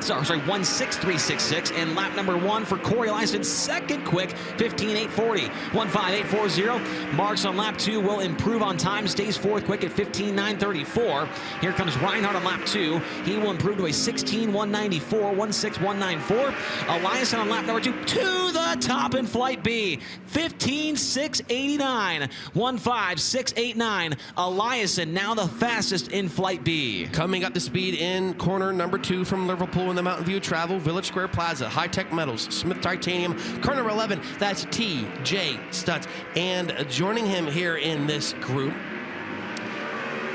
16366. And lap number 1 for Corey Eliason, 2nd quick, 15.840, 15840. Marks on lap 2 will improve on time, stays 4th quick at 15.934. Here comes Reinhardt on lap 2. He will improve to a 16.194, 16194. Eliason on lap number 2 to the top in Flight B, 15.689, 15689. Eliason now the fastest in Flight B. Coming up to speed in corner number 2 from Liverpool in the Mountain View Travel, Village Square Plaza, High Tech Metals, Smith Titanium, car number 11, that's TJ Stutz. And joining him here in this group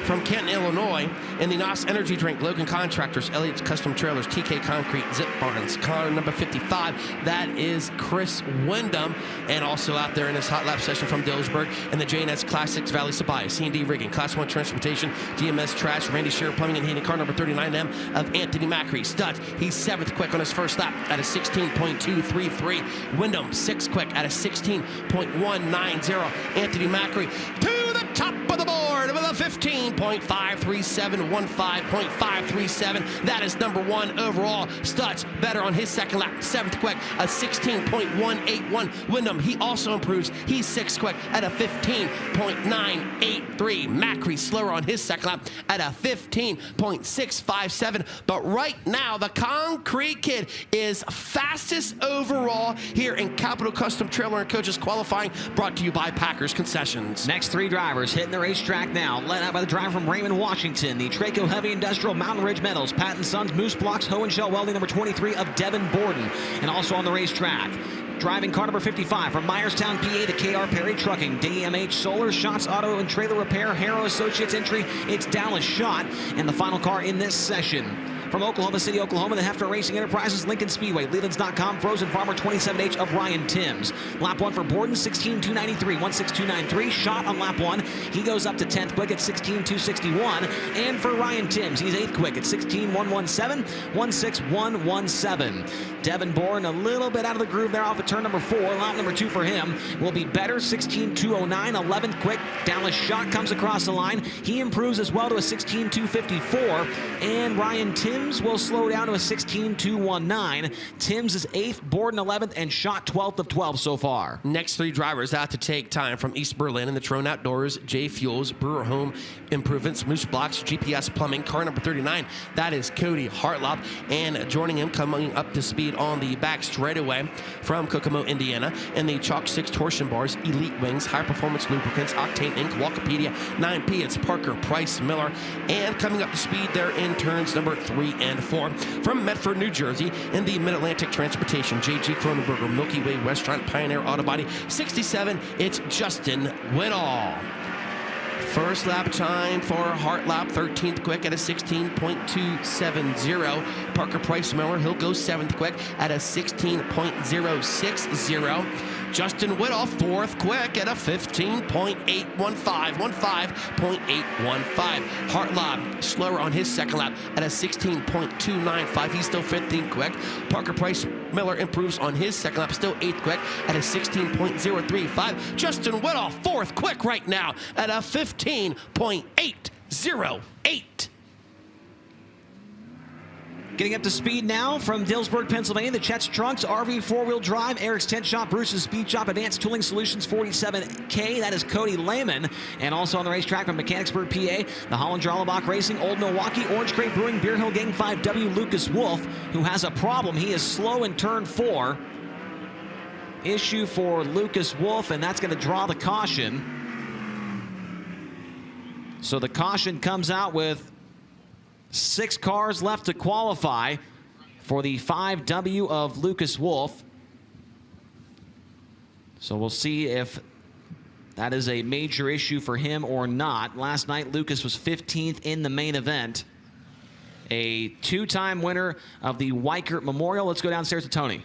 from Canton, Illinois, in the NOS Energy Drink, Logan Contractors, Elliott's Custom Trailers, TK Concrete, Zip Barns, car number 55, that is Chris Wyndham. And also out there in his hot lap session from Dillsburg, and the J&S Classics, Valley Sabaya, C&D Rigging, Class 1 Transportation, DMS Trash, Randy Shearer Plumbing and Heating, car number 39M of Anthony Macri. Studs, he's 7th quick on his first lap at a 16.233. Wyndham, 6th quick at a 16.190. Anthony Macri to the top of the board with a 15.537, 15.537. That is number 1 overall. Studs better on his second lap, 7th quick, a 16.181. Wyndham, he also improves. He's 6th quick at a 15.983. Macri slower on his second lap at a 15.657. But right now, the Concrete Kid is fastest overall here in Capital Custom Trailer and Coaches qualifying, brought to you by Packers Concessions. Next 3 drivers hitting the racetrack now, led out by the driver from Raymond, Washington, the Traco Heavy Industrial Mountain Ridge Metals, Patton Sons, Moose Blocks, Hoe and Shell Welding, number 23 of Devin Borden. And also on the racetrack, driving car number 55 from Myerstown, PA, the KR Perry Trucking, DMH Solar, Shots Auto and Trailer Repair, Harrow Associates entry, it's Dallas Schott. And the final car in this session, from Oklahoma City, Oklahoma, the Hefner Racing Enterprises, Lincoln Speedway, Lelands.com, Frozen Farmer 27H of Ryan Timms. Lap 1 for Borden, 16.293, 16293. Shot on lap 1. He goes up to 10th quick at 16.261. And for Ryan Timms, he's 8th quick at 16.117, 16117. Devin Borden a little bit out of the groove there off of turn number 4. Lap number 2 for him will be better, 16.209, 11th quick. Dallas Schott comes across the line. He improves as well to a 16.254. And Ryan Timms will slow down to a 16.219. Timms is 8th, Borden 11th, and Schott 12th of 12 so far. Next 3 drivers out to take time from East Berlin in the Trone Outdoors, J Fuels, Brewer Home Improvements, Moose Blocks, GPS Plumbing, car number 39. That is Cody Hartlop. And joining him, coming up to speed on the back straightaway from Kokomo, Indiana, in the Chalk 6 Torsion Bars, Elite Wings, High Performance Lubricants, Octane Inc., Walkipedia, 9P, it's Parker Price Miller. And coming up to speed there in turns number 3 and 4 from Medford, New Jersey, in the Mid-Atlantic Transportation, J.G. Cronenberger, Milky Way Restaurant, Pioneer Auto Body, 67, it's Justin Whittall. First lap time for Hartlap, 13th quick at a 16.270. Parker Price Miller, he'll go 7th quick at a 16.060. Justin Whittall, 4th quick at a 15.815, 15.815. Hartlab slower on his second lap at a 16.295. He's still 15th quick. Parker Price Miller improves on his second lap, still 8th quick at a 16.035. Justin Whittall, 4th quick right now at a 15.808. Getting up to speed now from Dillsburg, Pennsylvania, the Chet's Trunks, RV 4-wheel drive, Eric's Tent Shop, Bruce's Speed Shop, Advanced Tooling Solutions 47K. That is Cody Lehman. And also on the racetrack from Mechanicsburg, PA, the Holland Jarlbach Racing, Old Milwaukee, Orange Crate Brewing, Beer Hill Gang 5W, Lucas Wolf, who has a problem. He is slow in turn 4. Issue for Lucas Wolf, and that's going to draw the caution. So the caution comes out with 6 cars left to qualify for the 5W of Lucas Wolf. So we'll see if that is a major issue for him or not. Last night, Lucas was 15th in the main event. A 2-time winner of the Weichert Memorial. Let's go downstairs to Tony.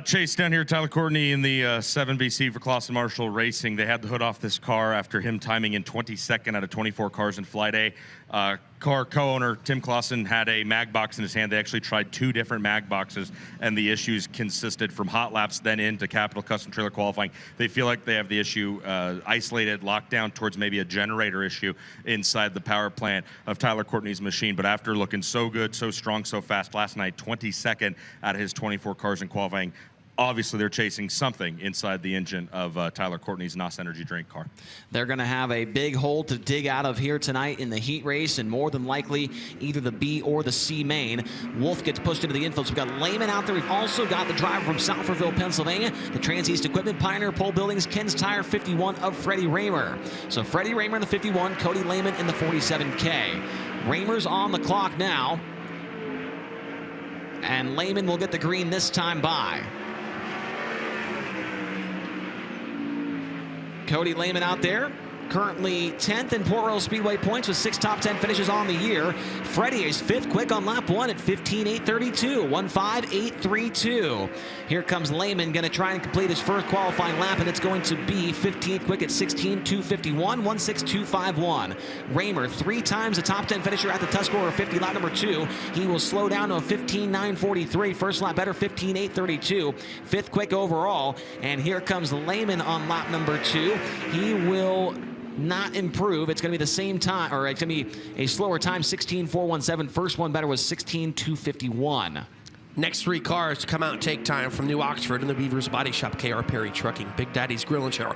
Chase down here, Tyler Courtney in the 7BC for Clausen Marshall Racing. They had the hood off this car after him timing in 22nd out of 24 cars in Flight A. Car co-owner Tim Clausen had a mag box in his hand. They actually tried 2 different mag boxes, and the issues consisted from hot laps then into Capital Custom Trailer qualifying. They feel like they have the issue isolated, locked down towards maybe a generator issue inside the power plant of Tyler Courtney's machine. But after looking so good, so strong, so fast last night, 22nd out of his 24 cars in qualifying, obviously they're chasing something inside the engine of Tyler Courtney's NOS Energy Drink car. They're going to have a big hole to dig out of here tonight in the heat race, and more than likely either the B or the C main. Wolf gets pushed into the infield. So we've got Lehman out there. We've also got the driver from Salfordville, Pennsylvania, the Trans-East Equipment, Pioneer Pole Buildings, Ken's Tire 51 of Freddie Raymer. So Freddie Raymer in the 51, Cody Lehman in the 47K. Raymer's on the clock now, and Lehman will get the green this time by. Cody Lehman out there currently 10th in Port Royal Speedway points with 6 top 10 finishes on the year. Freddie is 5th quick on lap 1 at 15.832, 1.5832. Here comes Lehman, going to try and complete his first qualifying lap, and it's going to be 15th quick at 16.251, 1.6251. Raymer, 3 times a top 10 finisher at the Tuscarora 50, lap number 2. He will slow down to a 15.943. First lap better, 15.832. 5th quick overall. And here comes Lehman on lap number 2. He will not improve. It's going to be the same time, or it's going to be a slower time, 16.417. First one better was 16.251. Next 3 cars to come out and take time from New Oxford and the Beavers Body Shop, KR Perry Trucking, Big Daddy's Grill and Shower,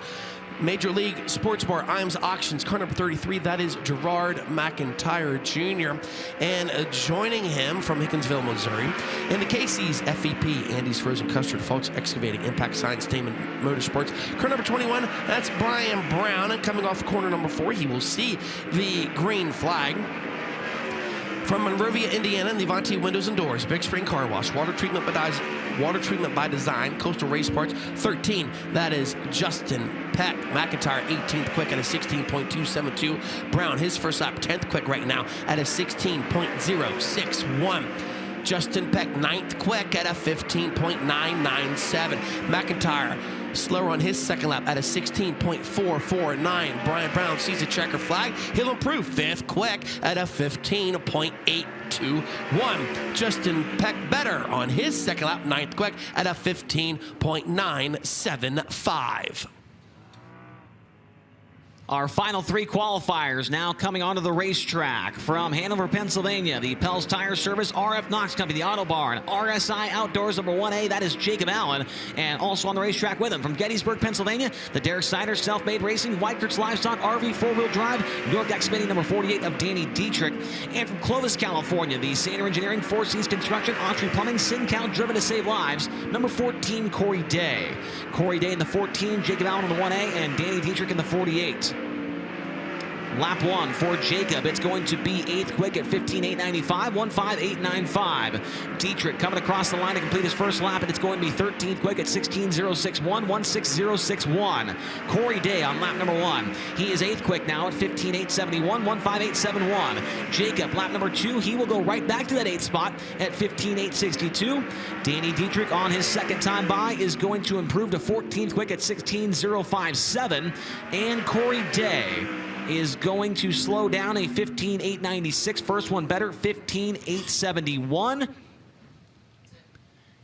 Major League Sports Bar, Iams Auctions, car number 33, that is Gerard McIntyre Jr. And joining him from Hickinsville, Missouri, in the Casey's FEP, Andy's Frozen Custard, Folks Excavating, Impact Science, Damon Motorsports, car number 21, that's Brian Brown. And coming off corner number 4, he will see the green flag. From Monrovia, Indiana, Levante Windows and Doors, Big Spring Car Wash, Water Treatment by Design, Coastal Race Parts, 13. That is Justin Peck. McIntyre, 18th quick at a 16.272. Brown, his first lap, 10th quick right now at a 16.061. Justin Peck, 9th quick at a 15.997. McIntyre, slower on his second lap at a 16.449. Brian Brown sees the checker flag. He'll improve, 5th quick at a 15.821. Justin Peck better on his second lap, 9th quick at a 15.975. Our final 3 qualifiers now coming onto the racetrack. From Hanover, Pennsylvania, the Pels Tire Service, RF Knox Company, the Auto Barn, RSI Outdoors number 1A, that is Jacob Allen. And also on the racetrack with him from Gettysburg, Pennsylvania, the Derek Snyder Self-Made Racing, Whitecourt's Livestock RV 4-wheel drive, York Excavating number 48 of Danny Dietrich. And from Clovis, California, the Sander Engineering, Four Seas Construction, Autry Plumbing, SynCal Driven to Save Lives, number 14, Corey Day. Corey Day in the 14, Jacob Allen in the 1A, and Danny Dietrich in the 48. Lap 1 for Jacob. It's going to be 8th quick at 15.895, 1.5895. Dietrich coming across the line to complete his first lap, and it's going to be 13th quick at 16.061, 1.6061. Corey Day on lap number 1. He is 8th quick now at 15.871, 1.5871. Jacob, lap number 2, he will go right back to that 8th spot at 15.862. Danny Dietrich on his second time by is going to improve to 14th quick at 16.057. And Corey Day is going to slow down a 15.896. First one better, 15.871.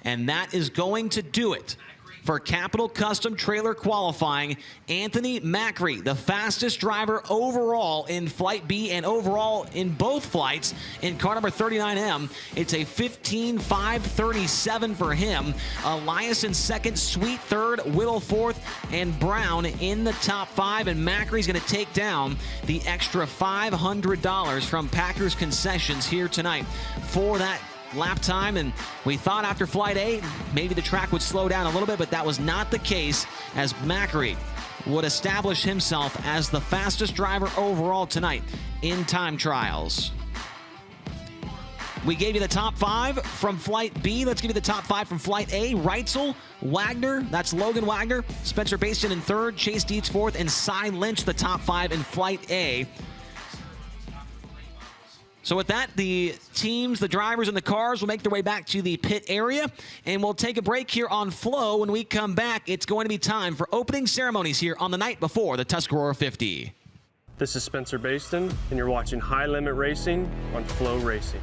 And that is going to do it for Capital Custom Trailer Qualifying. Anthony Macri, the fastest driver overall in Flight B and overall in both flights in car number 39M. It's a 15.537 for him. Elias in second, Sweet third, Whittle fourth, and Brown in the top 5. And Macri's going to take down the extra $500 from Packers Concessions here tonight for that lap time. And we thought after Flight A, maybe the track would slow down a little bit, but that was not the case, as Macri would establish himself as the fastest driver overall tonight in time trials. We gave you the top 5 from Flight B. Let's give you the top 5 from Flight A. Reitzel, Wagner, that's Logan Wagner, Spencer Baston in third, Chase Dietz fourth, and Cy Lynch the top 5 in Flight A. So with that, the teams, the drivers, and the cars will make their way back to the pit area, and we'll take a break here on Flow. When we come back, it's going to be time for opening ceremonies here on the night before the Tuscarora 50. This is Spencer Baston, and you're watching High Limit Racing on Flow Racing.